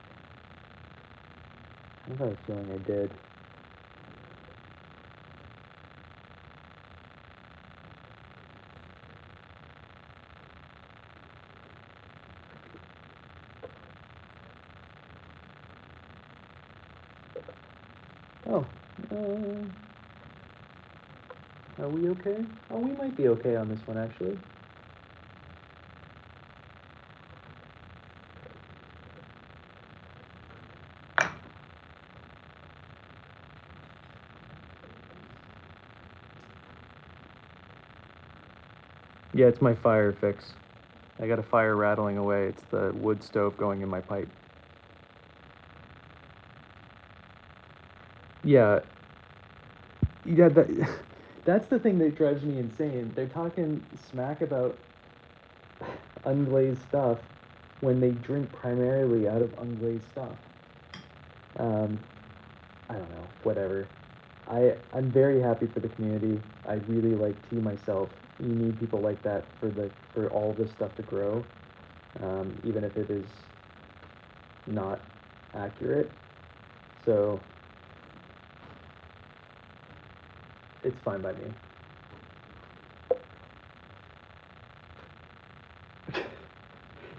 I have a feeling I did. Oh, are we okay? Oh, we might be okay on this one, actually. Yeah, it's my fire fix. I got a fire rattling away. It's the wood stove going in my pipe. Yeah, that's the thing that drives me insane. They're talking smack about unglazed stuff when they drink primarily out of unglazed stuff. I don't know, whatever. I'm very happy for the community. I really like tea myself. You need people like that for all this stuff to grow, even if it is not accurate. So it's fine by me.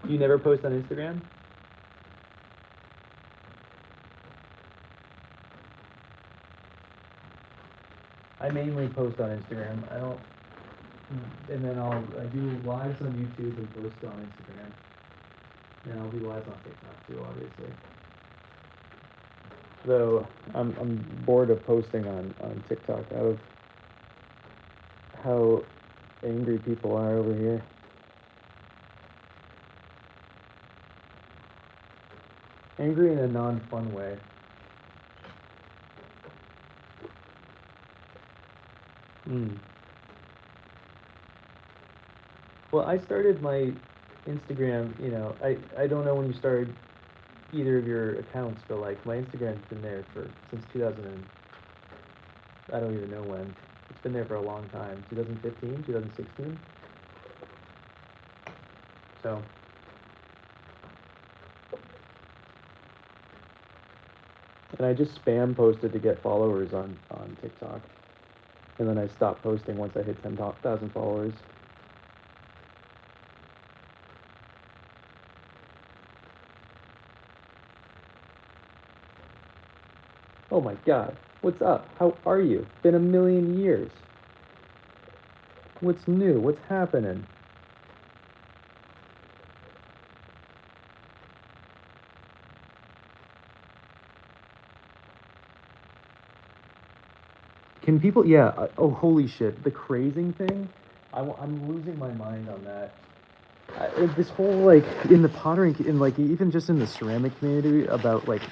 You never post on Instagram? I mainly post on Instagram. I don't, and then I do lives on YouTube and post on Instagram. And I'll do lives on TikTok too, obviously. Though I'm bored of posting on TikTok out of how angry people are over here. Angry in a non-fun way. Well, I started my Instagram, I don't know when you started either of your accounts, but like my Instagram's been there since 2000 and I don't even know when. It's been there for a long time. 2015, 2016. So and I just spam posted to get followers on TikTok. And then I stopped posting once I hit 10,000 followers. Oh my god, what's up? How are you? Been a million years. What's new? What's happening? Can people, yeah, oh, holy shit, the crazing thing? I'm losing my mind on that. This whole, like, in the pottery, in, like, even just in the ceramic community about, like,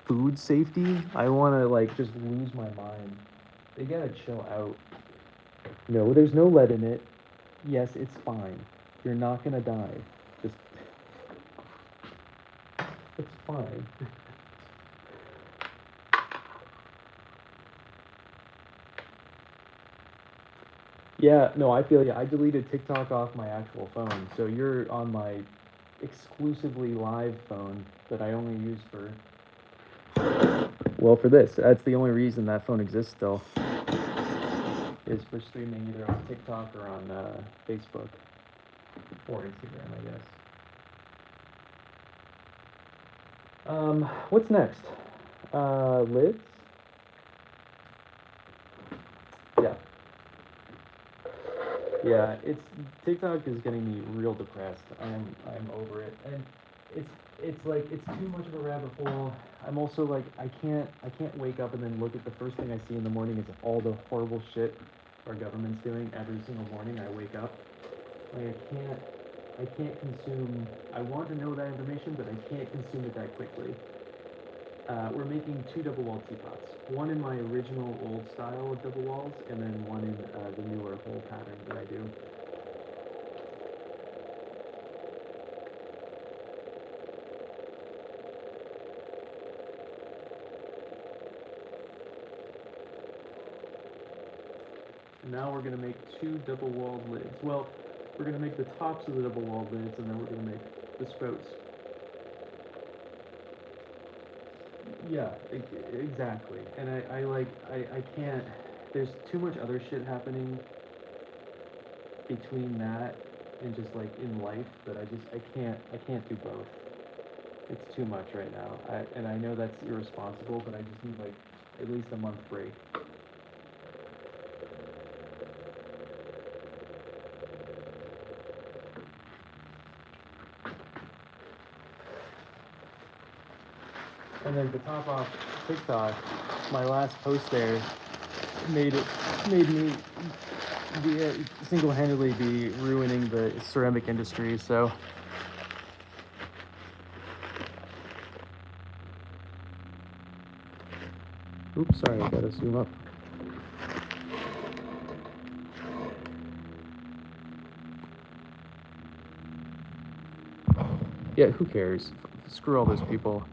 food safety, I want to, like, just lose my mind. They gotta chill out. No, there's no lead in it. Yes, it's fine. You're not gonna die. Just, it's fine. Yeah, no, I feel you. I deleted TikTok off my actual phone, so you're on my exclusively live phone that I only use for, well, for this. That's the only reason that phone exists still, is for streaming either on TikTok or on Facebook or Instagram, I guess. What's next? Lids? Yeah. Yeah, TikTok is getting me real depressed. I'm over it, and it's like it's too much of a rabbit hole. I'm also like I can't wake up and then look at the first thing I see in the morning is all the horrible shit our government's doing every single morning I wake up. Like I can't consume. I want to know that information, but I can't consume it that quickly. We're making 2 double-walled teapots. One in my original old style of double walls, and then one in the newer hole pattern that I do. And now we're going to make 2 double-walled lids. Well, we're going to make the tops of the double-walled lids, and then we're going to make the spouts. Yeah, exactly. And I can't, there's too much other shit happening between that and just like in life that I can't do both. It's too much right now. And I know that's irresponsible, but I just need like at least a month break. And then to top off TikTok, my last post there made me single-handedly be ruining the ceramic industry. So oops, sorry, I gotta zoom up. Yeah, who cares? Screw all those people.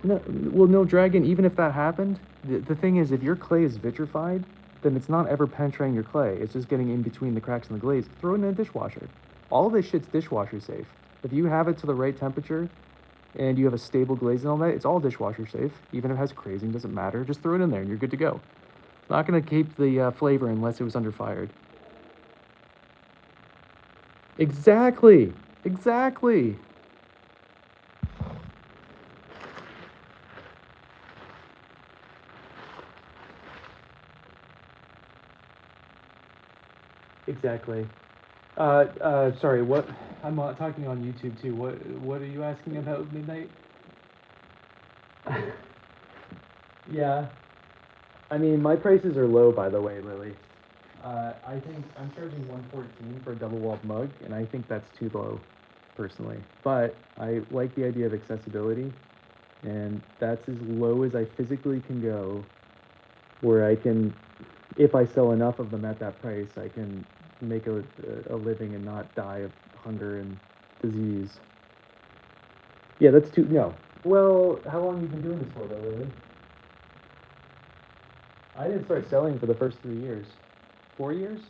No, well, no, Dragon, even if that happened, the thing is, if your clay is vitrified, then it's not ever penetrating your clay. It's just getting in between the cracks in the glaze. Throw it in a dishwasher. All this shit's dishwasher safe. If you have it to the right temperature and you have a stable glaze and all that, it's all dishwasher safe. Even if it has crazing, doesn't matter. Just throw it in there and you're good to go. It's not going to keep the flavor unless it was under fired. Exactly. Exactly. Exactly. Sorry, what? I'm talking on YouTube too. What are you asking about midnight? Yeah. I mean, my prices are low, by the way, Lily. I think I'm charging 114 for a double walled mug, and I think that's too low, personally. But I like the idea of accessibility, and that's as low as I physically can go, where I can, if I sell enough of them at that price, I can make a living and not die of hunger and disease. Yeah, that's too, no. Well, how long have you been doing this for, though, Lily? I didn't start selling for the first 3 years. 4 years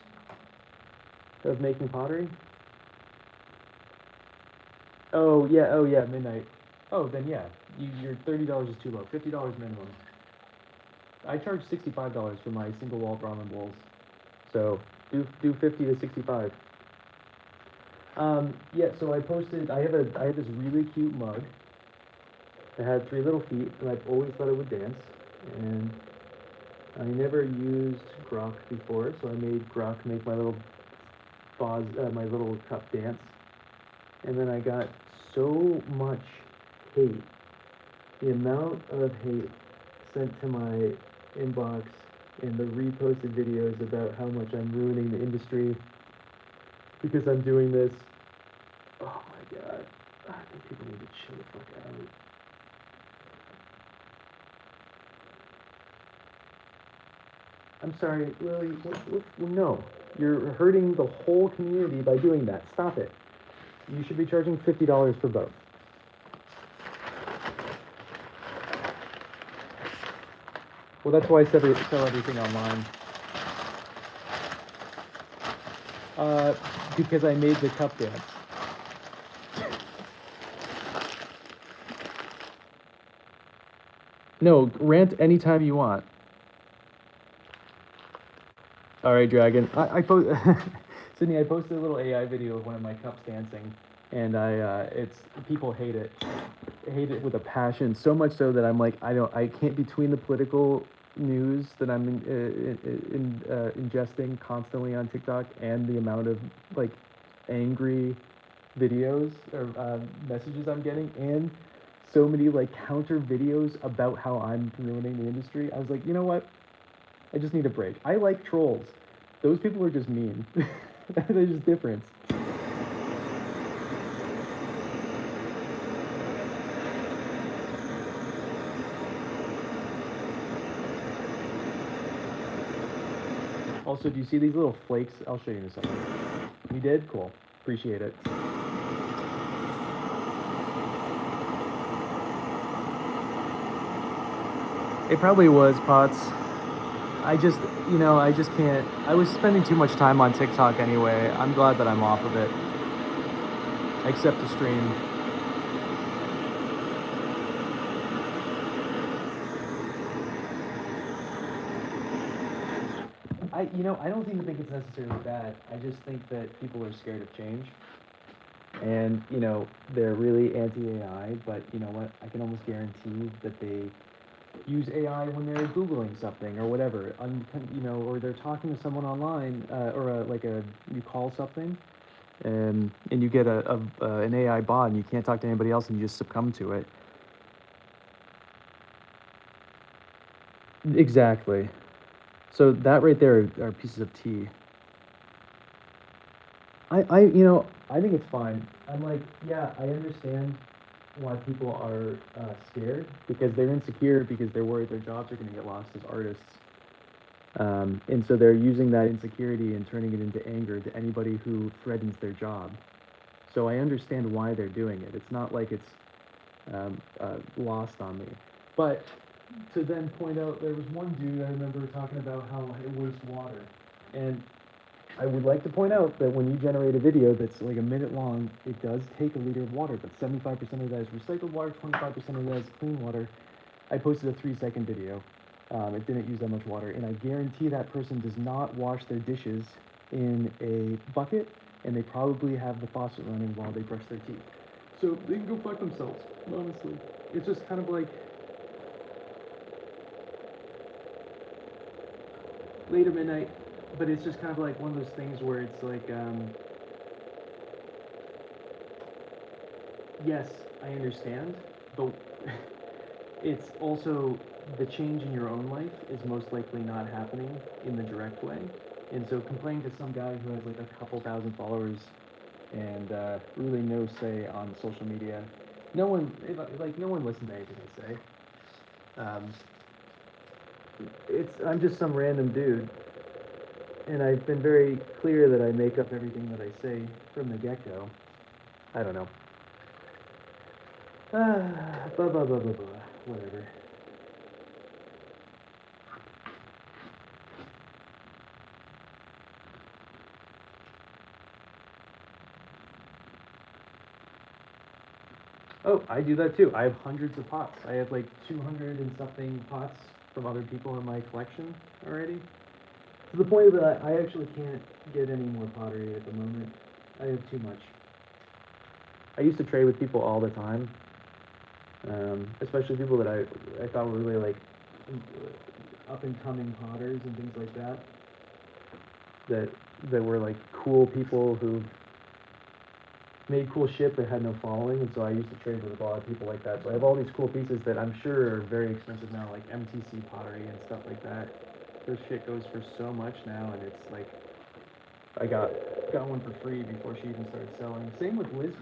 of making pottery? Oh yeah, midnight. Oh, then yeah, your $30 is too low. $50 minimum. I charge $65 for my single wall ramen bowls, so do 50 to 65. Yeah. So I posted. I have this really cute mug that had three little feet, and I've always thought it would dance. And I never used Grok before, so I made Grok make my little cup dance. And then I got so much hate. The amount of hate sent to my inbox and the reposted videos about how much I'm ruining the industry because I'm doing this. Oh my god. I think people need to chill the fuck out. I'm sorry, Lily. No. You're hurting the whole community by doing that. Stop it. You should be charging $50 for both. Well, that's why I sell everything online. Uh, because I made the cup dance. No, rant anytime you want. All right, Dragon. Sydney, I posted a little AI video of one of my cups dancing, and it's people hate it with a passion, so much so that I'm like, I can't between the political news that I'm ingesting constantly on TikTok and the amount of like angry videos or messages I'm getting, and so many like counter videos about how I'm ruining the industry. I was like, you know what? I just need a break. I like trolls. Those people are just mean. They're just different. Also, do you see these little flakes? I'll show you in a second. You did? Cool. Appreciate it. It probably was, Pots. I just, I just can't. I was spending too much time on TikTok anyway. I'm glad that I'm off of it. Except to stream. I don't even think it's necessarily bad. I just think that people are scared of change. And, they're really anti-AI, but you know what? I can almost guarantee that they use AI when they're Googling something or whatever, or they're talking to someone online, or you call something, and you get an AI bot and you can't talk to anybody else and you just succumb to it. Exactly. So that right there are pieces of tea. I think it's fine. I'm like, yeah, I understand why people are scared because they're insecure because they're worried their jobs are going to get lost as artists. And so they're using that insecurity and turning it into anger to anybody who threatens their job. So I understand why they're doing it. It's not like it's lost on me. But to then point out, there was one dude I remember talking about how it wastes water. And I would like to point out that when you generate a video that's like a minute long, it does take a liter of water, but 75% of that is recycled water, 25% of that is clean water. I posted a 3-second video. It didn't use that much water, and I guarantee that person does not wash their dishes in a bucket, and they probably have the faucet running while they brush their teeth. So they can go fuck themselves, honestly. It's just kind of like later midnight, but it's just kind of like one of those things where it's like, yes, I understand, but it's also the change in your own life is most likely not happening in the direct way. And so complaining to some guy who has like a couple thousand followers and really no say on social media, no one listens to anything I say. I'm just some random dude, and I've been very clear that I make up everything that I say from the get-go. I don't know. Blah, blah, blah, blah, blah. Whatever. Oh, I do that too. I have hundreds of pots. I have like 200 and something pots from other people in my collection already. To the point that I actually can't get any more pottery at the moment. I have too much. I used to trade with people all the time, especially people that I thought were really like up and coming potters and things like that. That were like cool people who made cool shit but had no following, and so I used to trade with a lot of people like that. So I have all these cool pieces that I'm sure are very expensive now, like MTC pottery and stuff like that. This shit goes for so much now, and it's like I got one for free before she even started selling. Same with Liz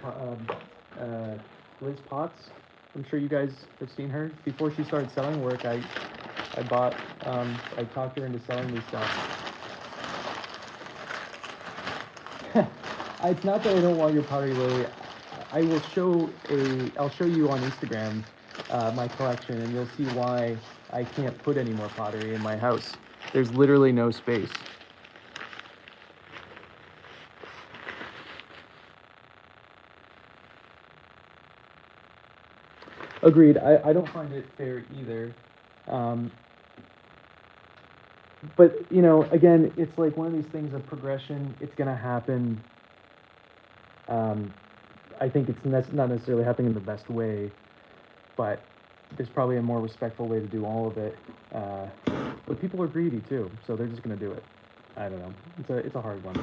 Potts. I'm sure you guys have seen her. Before she started selling work, I bought I talked her into selling me stuff. It's not that I don't want your pottery, Lily. I'll show you on Instagram my collection, and you'll see why I can't put any more pottery in my house. There's literally no space. Agreed. I don't find it fair either. But, you know, again, it's like one of these things of progression. It's going to happen. I think it's not necessarily happening in the best way, but there's probably a more respectful way to do all of it. But people are greedy too, so they're just going to do it. I don't know. It's a hard one.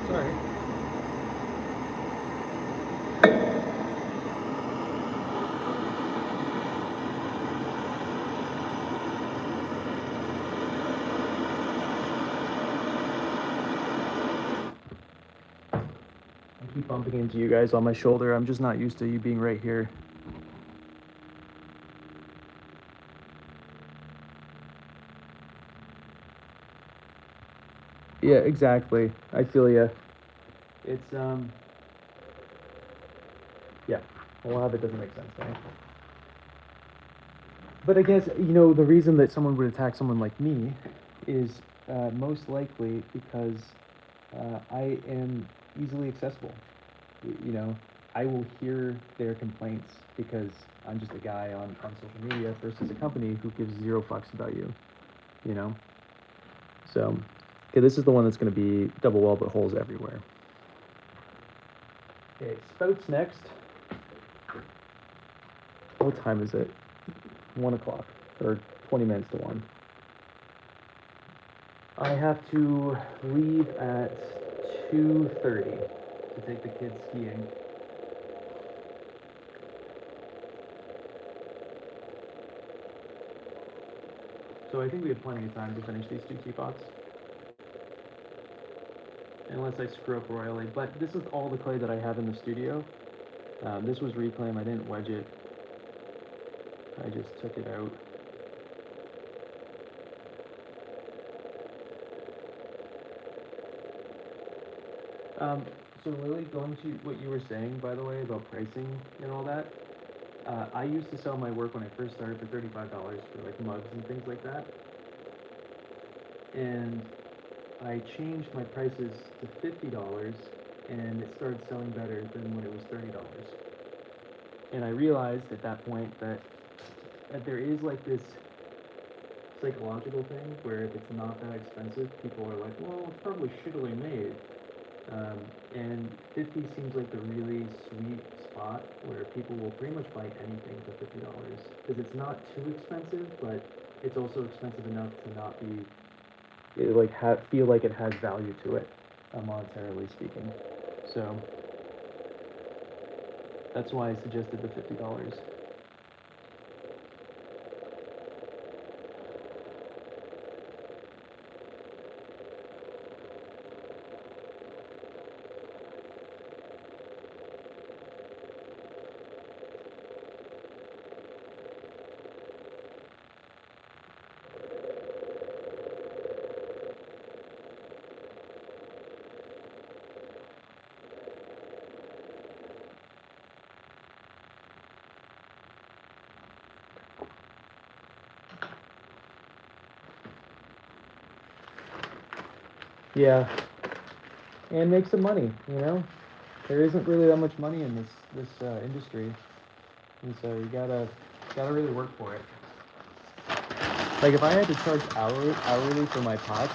Sorry. I keep bumping into you guys on my shoulder. I'm just not used to you being right here. Yeah, exactly. I feel ya. It's yeah. A lot of it doesn't make sense to me. But I guess, you know, the reason that someone would attack someone like me is most likely because I am easily accessible. You know, I will hear their complaints because I'm just a guy on social media versus a company who gives zero fucks about you, you know? So, okay, this is the one that's going to be double wall but holes everywhere. Okay, spouts next. What time is it? 1 o'clock, or 20 minutes to 1. I have to leave at 2:30 to take the kids skiing. So I think we have plenty of time to finish these 2 teapots. Unless I screw up royally. But this is all the clay that I have in the studio. This was reclaim. I didn't wedge it. I just took it out. So Lily, going to what you were saying, by the way, about pricing and all that, I used to sell my work when I first started for $35 for like mugs and things like that. And I changed my prices to $50 and it started selling better than when it was $30. And I realized at that point that there is like this psychological thing where if it's not that expensive, people are like, well, it's probably shittily made. And 50 seems like the really sweet spot where people will pretty much buy anything for $50 because it's not too expensive, but it's also expensive enough to not be like feel like it has value to it, monetarily speaking. So that's why I suggested the $50. Yeah, and make some money. You know, there isn't really that much money in this industry, and so you gotta really work for it. Like if I had to charge hourly for my pots,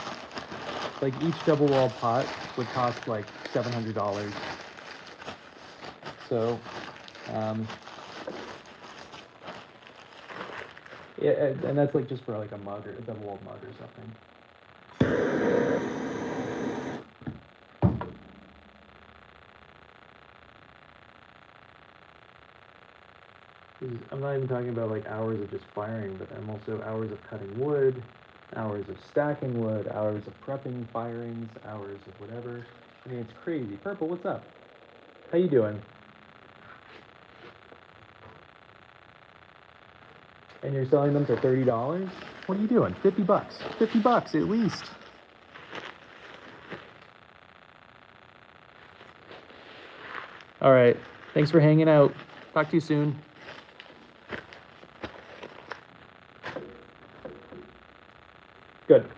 like each double walled pot would cost like $700. So, um, yeah, and that's like just for like a mug or a double walled mug or something. I'm not even talking about like hours of just firing, but I'm also hours of cutting wood, hours of stacking wood, hours of prepping firings, hours of whatever. I mean, it's crazy. Purple, what's up? How you doing? And you're selling them for $30? What are you doing? 50 bucks. 50 bucks at least. All right. Thanks for hanging out. Talk to you soon. Good.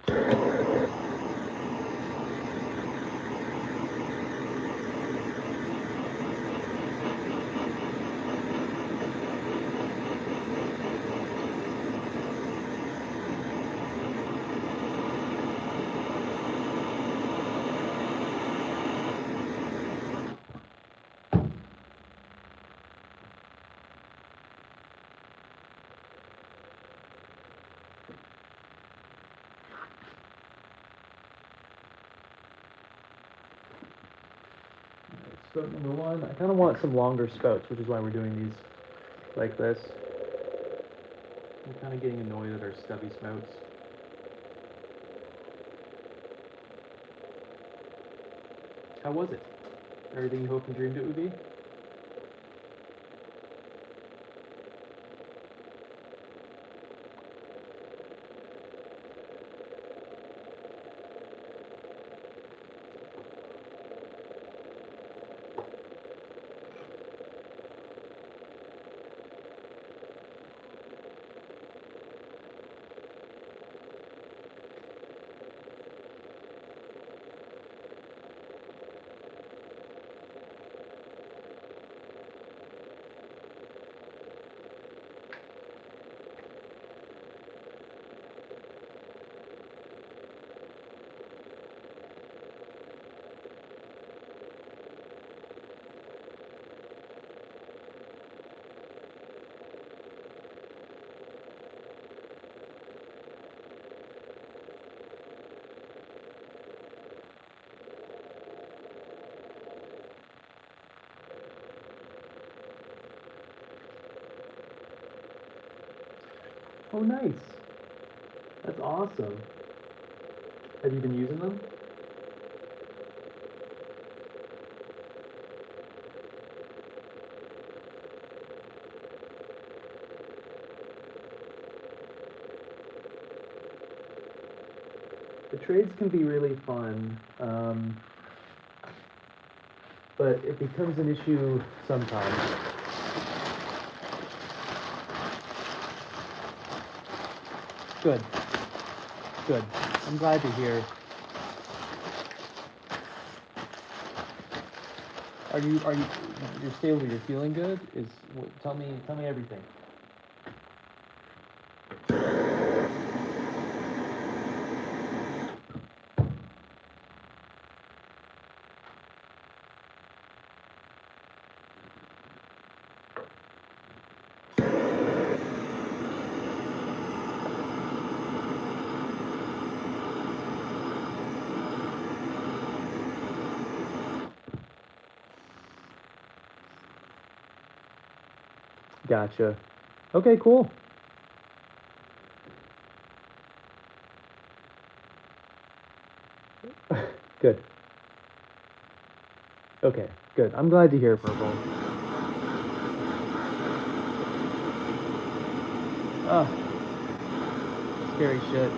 Spout number one, I kind of want some longer spouts, which is why we're doing these like this. I'm kind of getting annoyed at our stubby spouts. How was it? Everything you hoped and dreamed it would be? Oh, nice. That's awesome. Have you been using them? trades can be really fun, but it becomes an issue sometimes. Good. Good. I'm glad to hear. You're stable, you're feeling good? Tell me everything. Gotcha. Okay, cool. Good. Okay, good. I'm glad to hear, Purple. Ugh. Scary shit.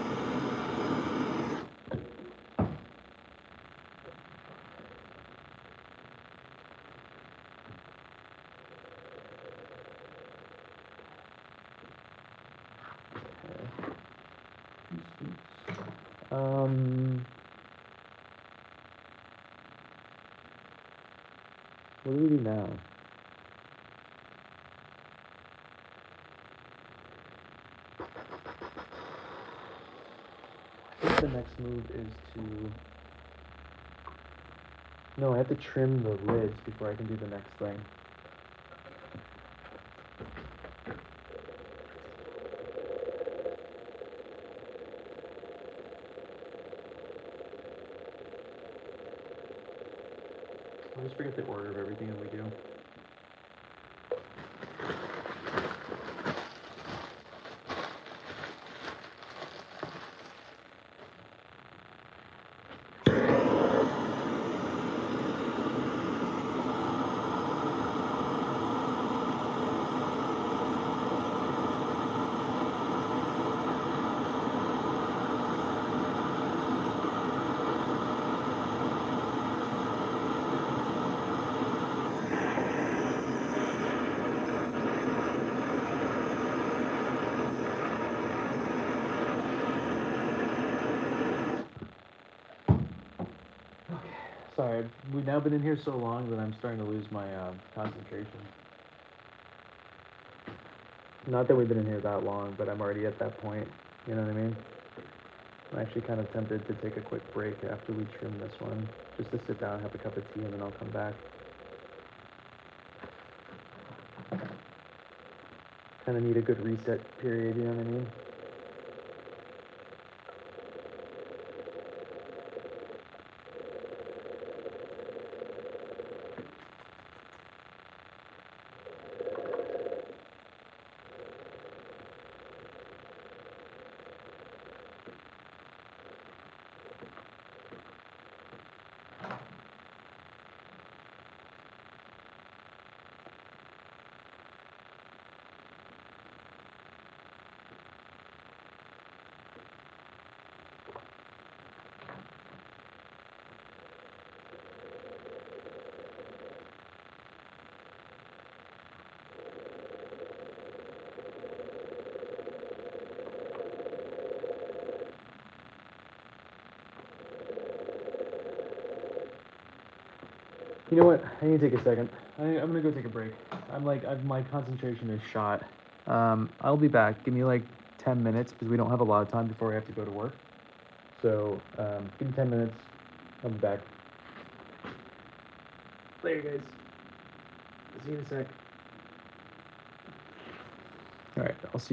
What do we do now? I think the next move is to... No, I have to trim the lids before I can do the next thing. I always forget the order of everything that we do. Sorry, we've now been in here so long that I'm starting to lose my concentration. Not that we've been in here that long, but I'm already at that point. You know what I mean? I'm actually kind of tempted to take a quick break after we trim this one, just to sit down, have a cup of tea, and then I'll come back. Kind of need a good reset period, you know what I mean? You know what? I need to take a second. I'm gonna go take a break. My concentration is shot. I'll be back. Give me like 10 minutes because we don't have a lot of time before we have to go to work. So, give me 10 minutes. I'll be back. Later, guys. See you in a sec. All right, I'll see you.